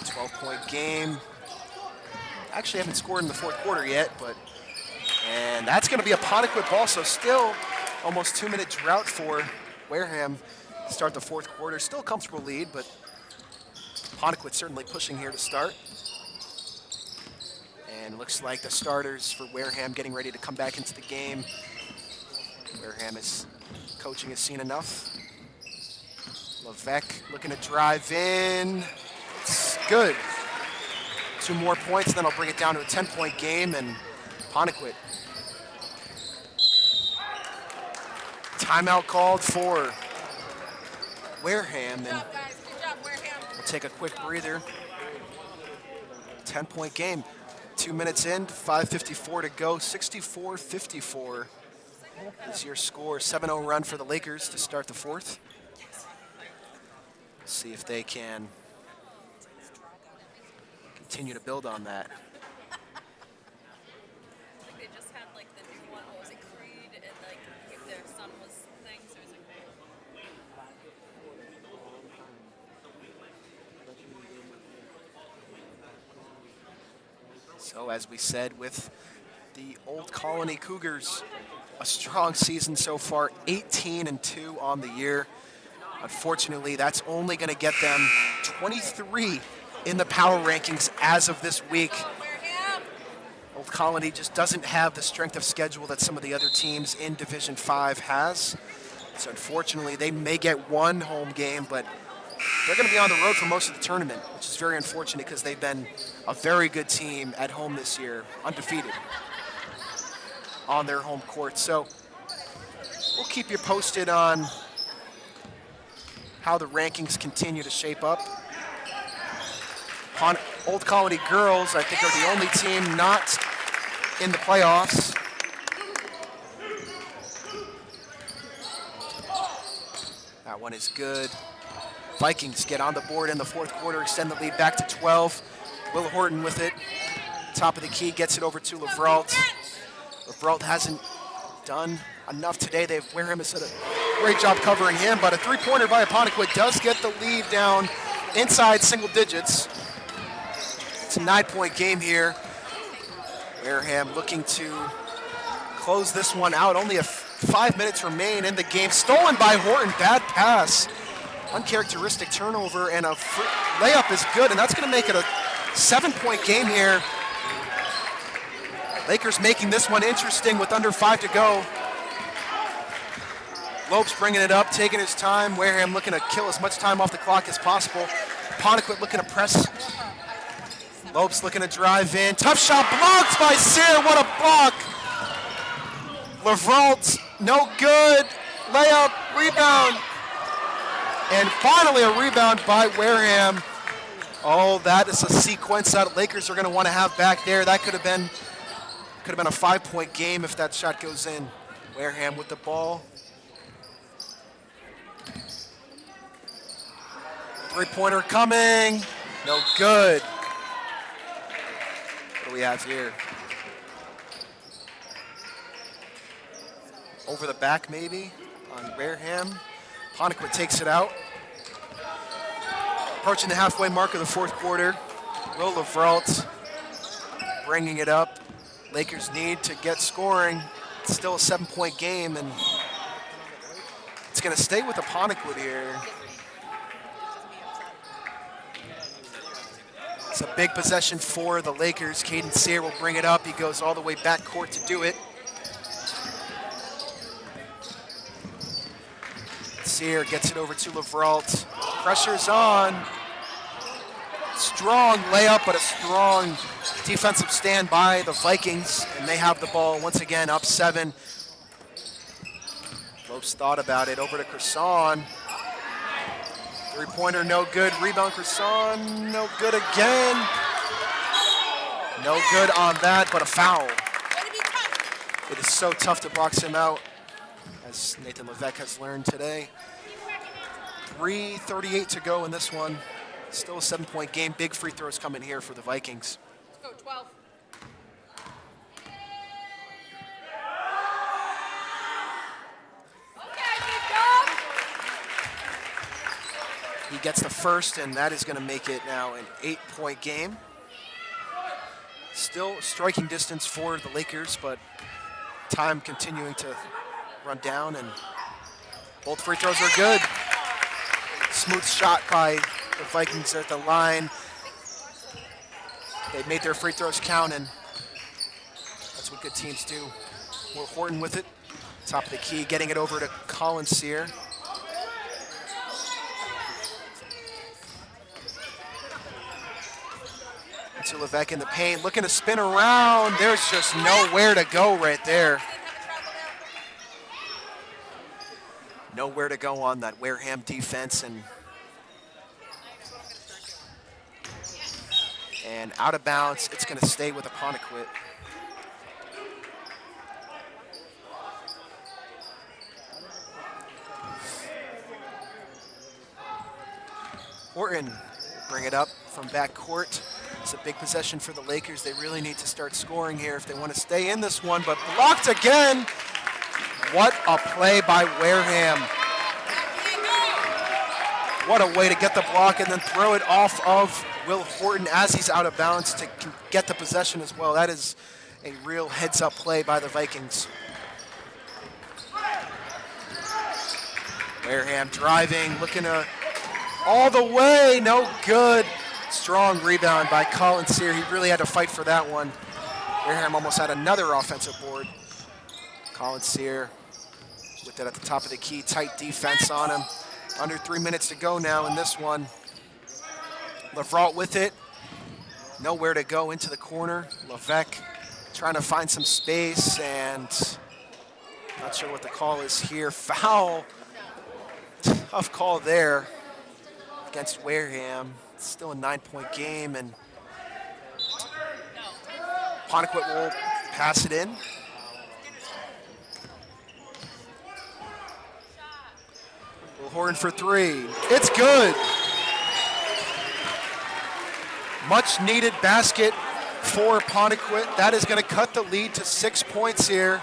12-point game. Actually haven't scored in the fourth quarter yet, and that's going to be a Apponequet ball, so still almost 2-minute drought for Wareham to start the fourth quarter. Still a comfortable lead, but Apponequet certainly pushing here to start. And looks like the starters for Wareham getting ready to come back into the game. Wareham is coaching has seen enough. Levesque looking to drive in. It's good. 2 more points, then I'll bring it down to a 10-point game, and Apponequet. Timeout called for Wareham. And Good job, guys. Good job, Wareham. We'll take a quick breather. 10-point game. 2 minutes in, 5:54 to go. 64-54 is your score. 7-0 run for the Lakers to start the fourth. See if they can continue to build on that. I think they just had like the new one, what was it, Creed, and like if their son was thing, so it was like, So as we said, with the Old Colony Cougars, a strong season so far, 18-2 on the year. Unfortunately, that's only going to get them 23 in the power rankings as of this week. Wareham. Old Colony just doesn't have the strength of schedule that some of the other teams in Division 5 has. So unfortunately, they may get one home game, but they're going to be on the road for most of the tournament, which is very unfortunate because they've been a very good team at home this year, undefeated on their home court. So we'll keep you posted on how the rankings continue to shape up. Old Colony girls, I think, are the only team not in the playoffs. That one is good. Vikings get on the board in the fourth quarter, extend the lead back to 12. Will Horton with it. Top of the key, gets it over to Leveralt. Leveralt hasn't done enough today. Wareham has done a great job covering him, but a three-pointer by Apponequet does get the lead down inside single digits. It's a 9-point game here. Wareham looking to close this one out. Only 5 minutes remain in the game. Stolen by Horton, bad pass. Uncharacteristic turnover, and a layup is good, and that's going to make it a 7-point game here. Lakers making this one interesting with under 5 to go. Lopes bringing it up, taking his time. Wareham looking to kill as much time off the clock as possible. Apponequet looking to press. Lopes looking to drive in. Tough shot blocked by Sear. What a block. Leveralt, no good. Layup, rebound. And finally a rebound by Wareham. Oh, that is a sequence that Lakers are going to want to have back there. That could have been a 5-point game if that shot goes in. Wareham with the ball. Three-pointer coming. No good. What do we have here? Over the back maybe on Wareham. Apponequet takes it out. Approaching the halfway mark of the fourth quarter. Will Leveralt bringing it up. Lakers need to get scoring. It's still a 7-point game, and it's going to stay with Apponequet here. It's a big possession for the Lakers. Caden Sear will bring it up. He goes all the way back court to do it. Sear gets it over to Leveralt. Pressure's on. Strong layup, but a strong defensive stand by the Vikings, and they have the ball once again up 7. Lopes thought about it. Over to Cresson. Three-pointer, no good. Rebound, Cresson, no good again. No good on that, but a foul. It is so tough to box him out, as Nathan Levesque has learned today. 3:38 to go in this one. Still a 7-point game. Big free throws coming here for the Vikings. Let's go, 12. He gets the first, and that is going to make it now an 8-point game. Still striking distance for the Lakers, but time continuing to run down, and both free throws are good. Smooth shot by the Vikings at the line. They made their free throws count, and that's what good teams do. Will Horton with it. Top of the key, getting it over to Colin Sear. To Levesque in the paint, looking to spin around. There's just nowhere to go right there. Nowhere to go on that Wareham defense, and And out of bounds, it's going to stay with Apponequet. Horton bring it up from backcourt. It's a big possession for the Lakers. They really need to start scoring here if they want to stay in this one, but blocked again. What a play by Wareham. What a way to get the block and then throw it off of Will Horton as he's out of bounds to get the possession as well. That is a real heads-up play by the Vikings. Wareham driving, looking to all the way, no good. Strong rebound by Colin Sear. He really had to fight for that one. Wareham almost had another offensive board. Colin Sear with it at the top of the key, tight defense on him. Under 3 minutes to go now in this one. Leveralt with it, nowhere to go into the corner. Levesque trying to find some space, and not sure what the call is here. Foul, tough call there against Wareham. It's still a 9-point game, and Apponequet will pass it in. Will Horton for three. It's good. Much needed basket for Apponequet. That is going to cut the lead to 6 points here.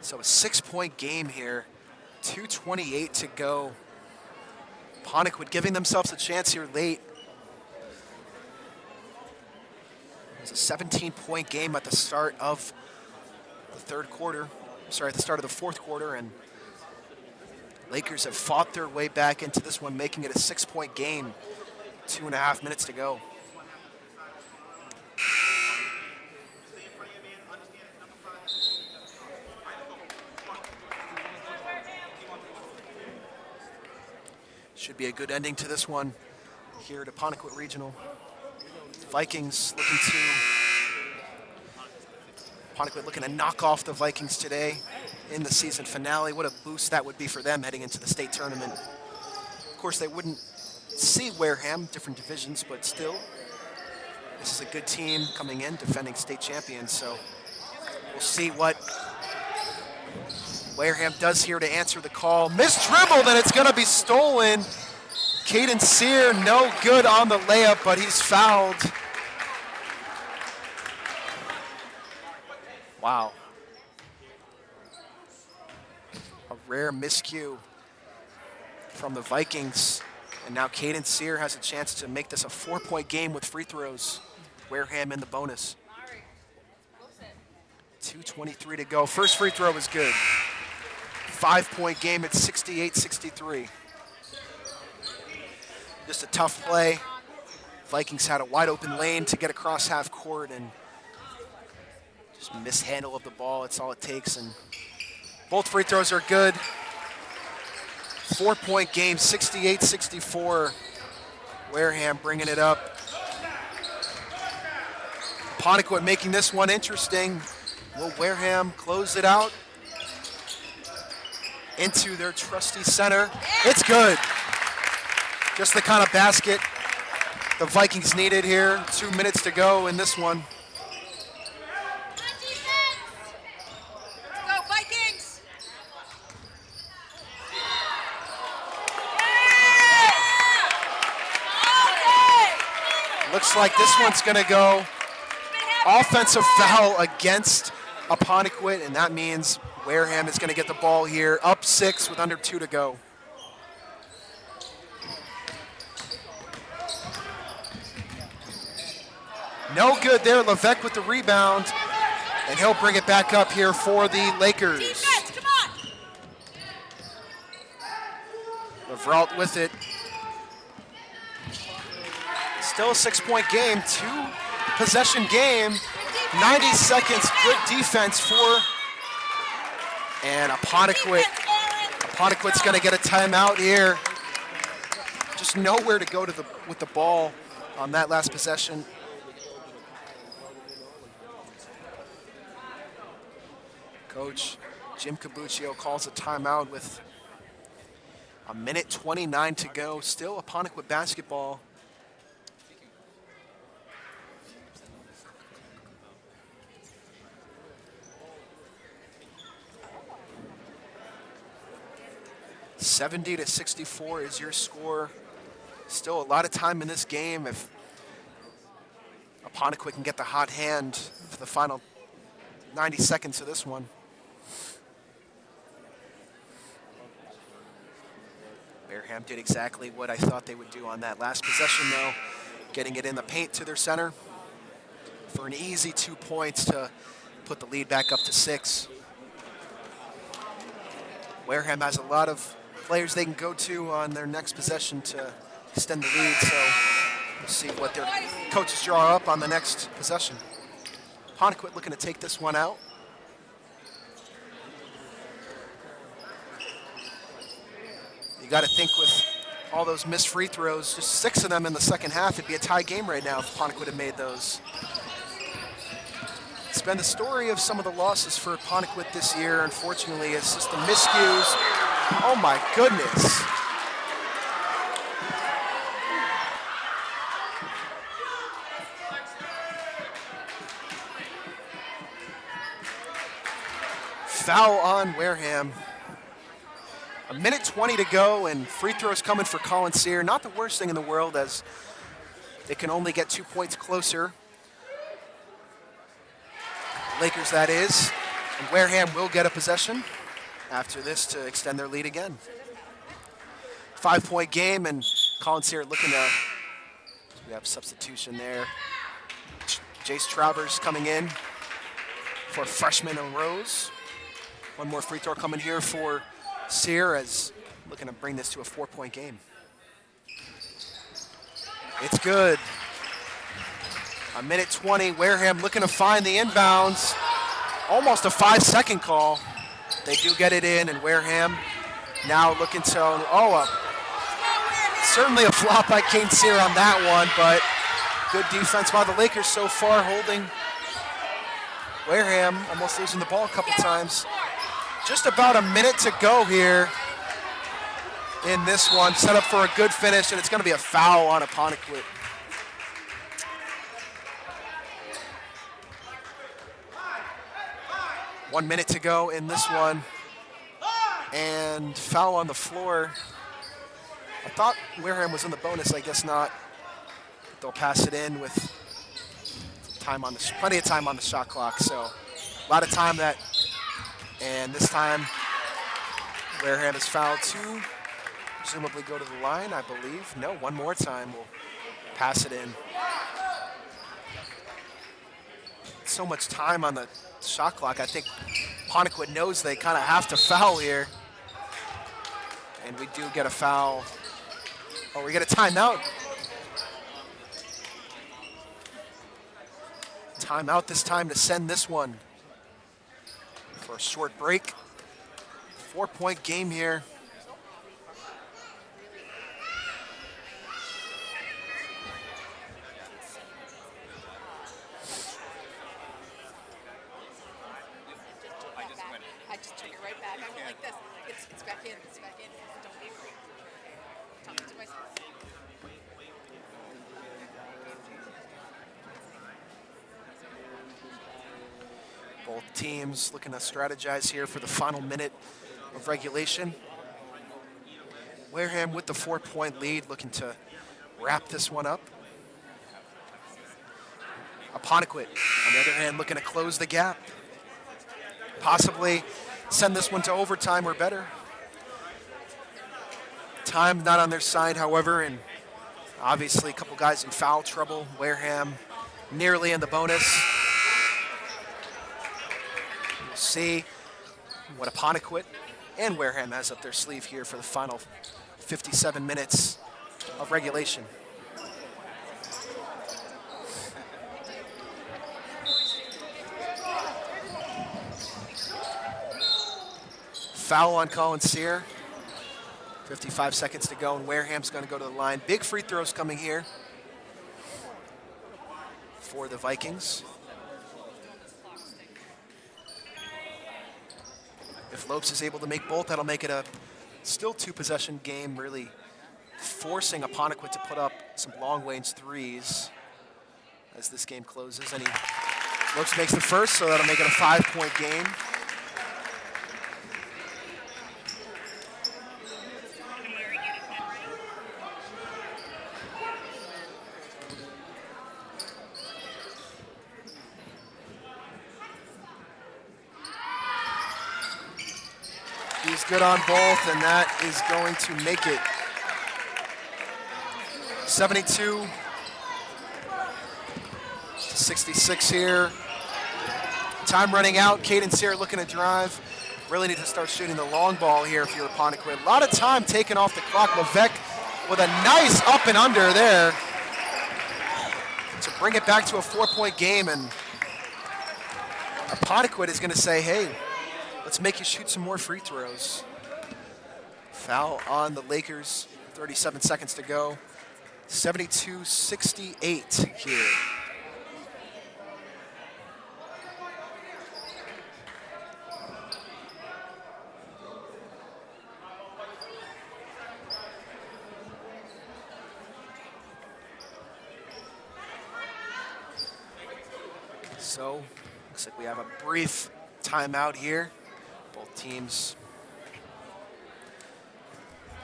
So a 6-point game here, 2:28 to go. Apponequet giving themselves a chance here late. It was a 17-point game at the start of the third quarter. Sorry, at the start of the fourth quarter, and Lakers have fought their way back into this one, making it a 6-point game. 2.5 minutes to go. Should be a good ending to this one here at Apponequet Regional. Vikings Apponequet looking to knock off the Vikings today in the season finale. What a boost that would be for them heading into the state tournament. Of course, they wouldn't see Wareham, different divisions, but still, this is a good team coming in, defending state champions. So we'll see what Wareham does here to answer the call. Missed dribble, then it's going to be stolen. Caden Sear, no good on the layup, but he's fouled. Wow. A rare miscue from the Vikings. And now Caden Sear has a chance to make this a 4-point game with free throws. Wareham in the bonus. 2:23 to go. First free throw was good. 5-point game at 68-63. Just a tough play. Vikings had a wide open lane to get across half court and just mishandle of the ball. It's all it takes. And both free throws are good. 4-point game, 68-64. Wareham bringing it up. Apponequet making this one interesting. Will Wareham close it out into their trusty center? It's good. Just the kind of basket the Vikings needed here. 2 minutes to go in this one. Go Vikings! Looks like this one's going to go offensive foul against Apponequet, and that means Wareham is going to get the ball here, up 6 with under 2 to go. No good there. Levesque with the rebound, and he'll bring it back up here for the Lakers. Defense, come on! Leveralt with it. Still a 6-point game, 2-possession game. 90 seconds, good defense for, and Apponequet Ponequit's going to get a timeout here. Just nowhere to go with the ball on that last possession. Coach Jim Cabuccio calls a timeout with a minute 29 to go. Still a Ponequit basketball. (70-64) is your score. Still a lot of time in this game. If Ponequit can get the hot hand for the final 90 seconds of this one. Wareham did exactly what I thought they would do on that last possession, though, getting it in the paint to their center for an easy 2 points to put the lead back up to 6. Wareham has a lot of players they can go to on their next possession to extend the lead, so we'll see what their coaches draw up on the next possession. Ponequit looking to take this one out. You got to think with all those missed free throws, just 6 of them in the second half, it'd be a tie game right now if Ponequit had made those. It's been the story of some of the losses for Ponequit this year. Unfortunately, it's just the miscues. Oh my goodness. Foul on Wareham. A minute 20 to go, and free throws coming for Colin Sear. Not the worst thing in the world, as they can only get 2 points closer. Lakers, that is. And Wareham will get a possession after this to extend their lead again. 5-point game, and Colin Sear looking to, we have substitution there. Jace Travers coming in for freshman Rose. One more free throw coming here for Sear, as looking to bring this to a 4-point game. It's good. A minute 20, Wareham looking to find the inbounds. Almost a 5-second call. They do get it in, and Wareham now looking to, certainly a flop by Kane Sear on that one, but good defense by the Lakers so far, holding Wareham, almost losing the ball a couple times. Just about a minute to go here in this one. Set up for a good finish, and it's going to be a foul on Ponequit. One minute to go in this one, and foul on the floor. I thought Wareham was in the bonus, I guess not. They'll pass it in with plenty of time on the shot clock, so a lot of time that. And this time, Wareham is fouled to presumably go to the line, I believe. No, one more time. We'll pass it in. So much time on the shot clock. I think Ponequit knows they kind of have to foul here. And we do get a foul. Oh, we get a timeout. Timeout this time to send this one for a short break. 4-point game here. I just took it right back. I went like this. It's back in. It's back in. Don't be afraid. Talking to myself. Both teams looking to strategize here for the final minute of regulation. Wareham with the 4-point lead, looking to wrap this one up. Ponequit, on the other hand, looking to close the gap. Possibly send this one to overtime or better. Time not on their side, however, and obviously a couple guys in foul trouble. Wareham nearly in the bonus. We'll see what Ponequit and Wareham has up their sleeve here for the final 57 minutes of regulation. Foul on Colin Sear. 55 seconds to go, and Wareham's going to go to the line. Big free throws coming here for the Vikings. If Lopes is able to make both, that'll make it a still two-possession game, really forcing Apponequet to put up some long-range threes as this game closes. And Lopes makes the first, so that'll make it a 5-point game. He's good on both, and that is going to make it 72-66 here. Time running out. Caden Sear looking to drive. Really need to start shooting the long ball here if you're Apponequet. A lot of time taken off the clock. Levesque with a nice up and under there to bring it back to a 4-point game. And Apponequet is going to say, hey, let's make you shoot some more free throws. Foul on the Lakers, 37 seconds to go. 72-68 here. So, looks like we have a brief timeout here. Both teams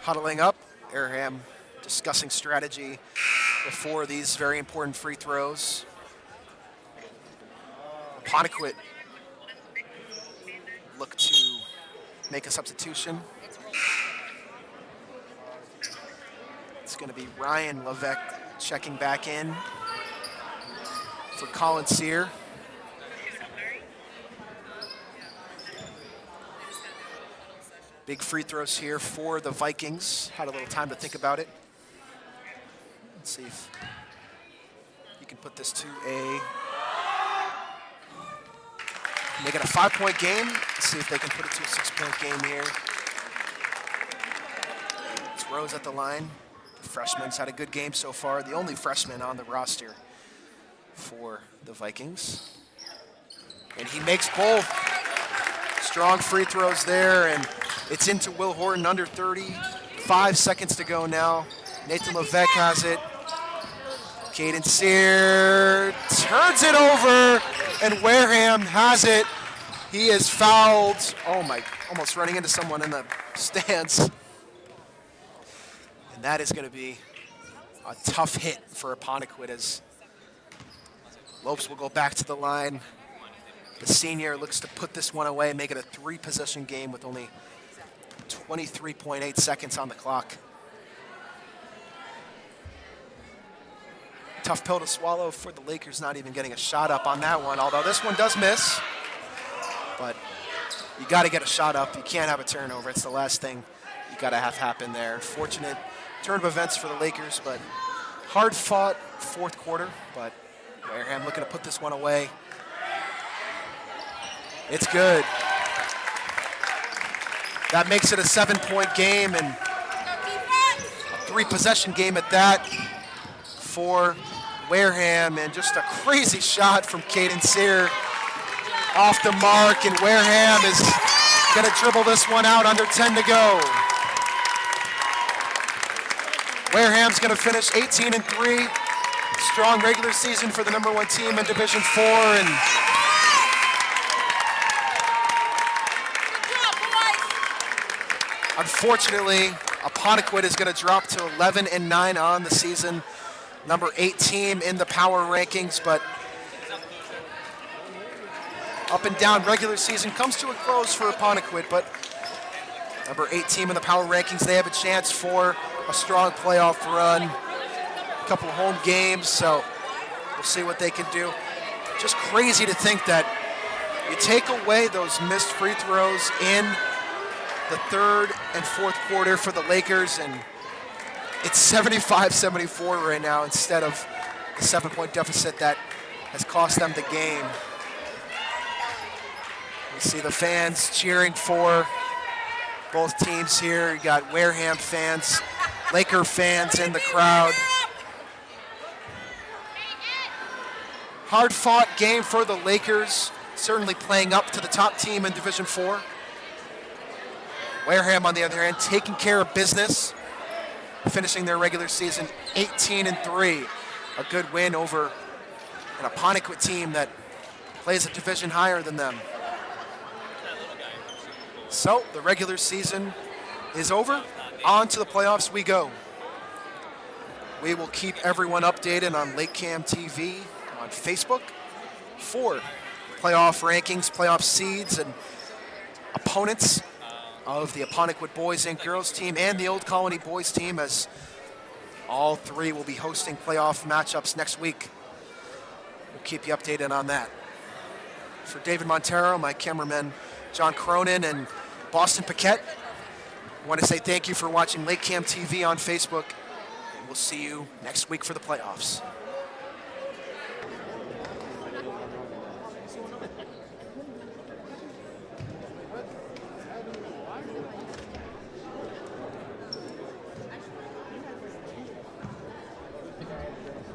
huddling up. Wareham discussing strategy before these very important free throws. Apponequet look to make a substitution. It's going to be Ryan Levesque checking back in for Colin Sear. Big free throws here for the Vikings. Had a little time to think about it. Let's see if you can put this to make it a 5-point game. Let's see if they can put it to a 6-point game here. It's Rose at the line. The freshman's had a good game so far. The only freshman on the roster for the Vikings. And he makes both. Strong free throws there, and it's into Will Horton, under 35 seconds to go now. Nathan Levesque has it. Caden Sear turns it over, and Wareham has it. He is fouled. Oh my, almost running into someone in the stands. And that is going to be a tough hit for Apponequet as Lopes will go back to the line. The senior looks to put this one away, make it a 3-possession game with only 23.8 seconds on the clock. Tough pill to swallow for the Lakers, not even getting a shot up on that one, although this one does miss. But you got to get a shot up. You can't have a turnover. It's the last thing you got to have happen there. Fortunate turn of events for the Lakers, but hard-fought fourth quarter. But Wareham looking to put this one away. It's good. That makes it a 7-point game and a 3-possession game at that for Wareham. And just a crazy shot from Caden Sear off the mark, and Wareham is going to dribble this one out, under 10 to go. Wareham's going to finish 18-3. Strong regular season for the #1 team in Division 4, and unfortunately, Apponequet is going to drop to 11-9 on the season. #8 team in the power rankings, but up and down regular season comes to a close for Apponequet, but #8 team in the power rankings, they have a chance for a strong playoff run. A couple of home games, so we'll see what they can do. Just crazy to think that you take away those missed free throws in the third and fourth quarter for the Lakers, and it's 75-74 right now instead of the 7-point deficit that has cost them the game. We see the fans cheering for both teams here. You got Wareham fans, Laker fans in the crowd. Hard-fought game for the Lakers, certainly playing up to the top team in Division IV. Wareham, on the other hand, taking care of business, finishing their regular season 18-3. A good win over an Apponequet team that plays a division higher than them. So the regular season is over. On to the playoffs we go. We will keep everyone updated on LakeCAM TV, on Facebook, for playoff rankings, playoff seeds, and opponents of the Apponequet boys and girls team and the Old Colony boys team, as all three will be hosting playoff matchups next week. We'll keep you updated on that. For David Montero, my cameraman John Cronin, and Boston Paquette, I want to say thank you for watching LakeCAM TV on Facebook. And we'll see you next week for the playoffs.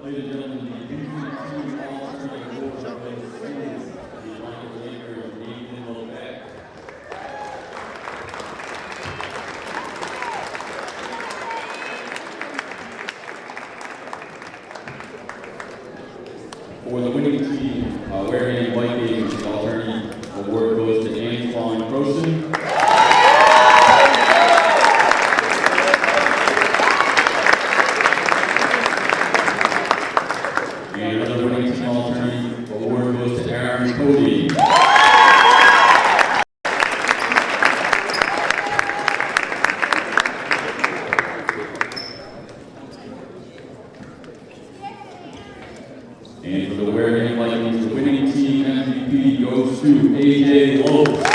Ladies and gentlemen, the Division II All-Tournament Award goes to the Toronto Lakers, Nathan Levesque. For the winning team, Wareham Vikings, the All-Tournament Award goes to Antoine Croson. And another winning team All-Tournament Award goes to Aaron Cody. And for the Wareham Vikings, the winning team MVP goes to AJ Lopes.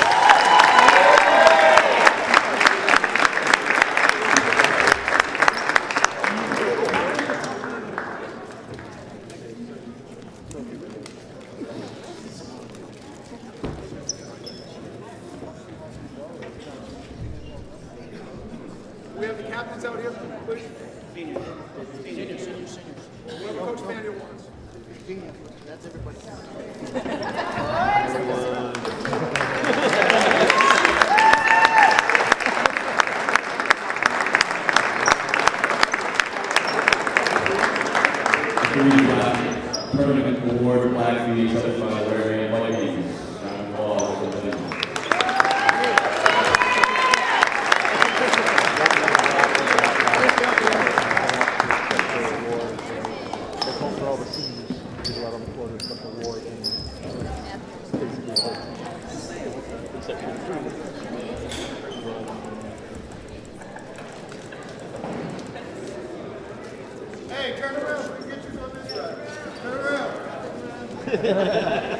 We have the captains out here, please. Seniors. Whoever Coach Manuel wants. That's everybody. Tournament Award flag being accepted by the Wareham Vikings. Round of applause for the Vikings. For all the seniors, people out on the floor to accept the award and basically Hey, turn around. We can get you on this side. Turn around.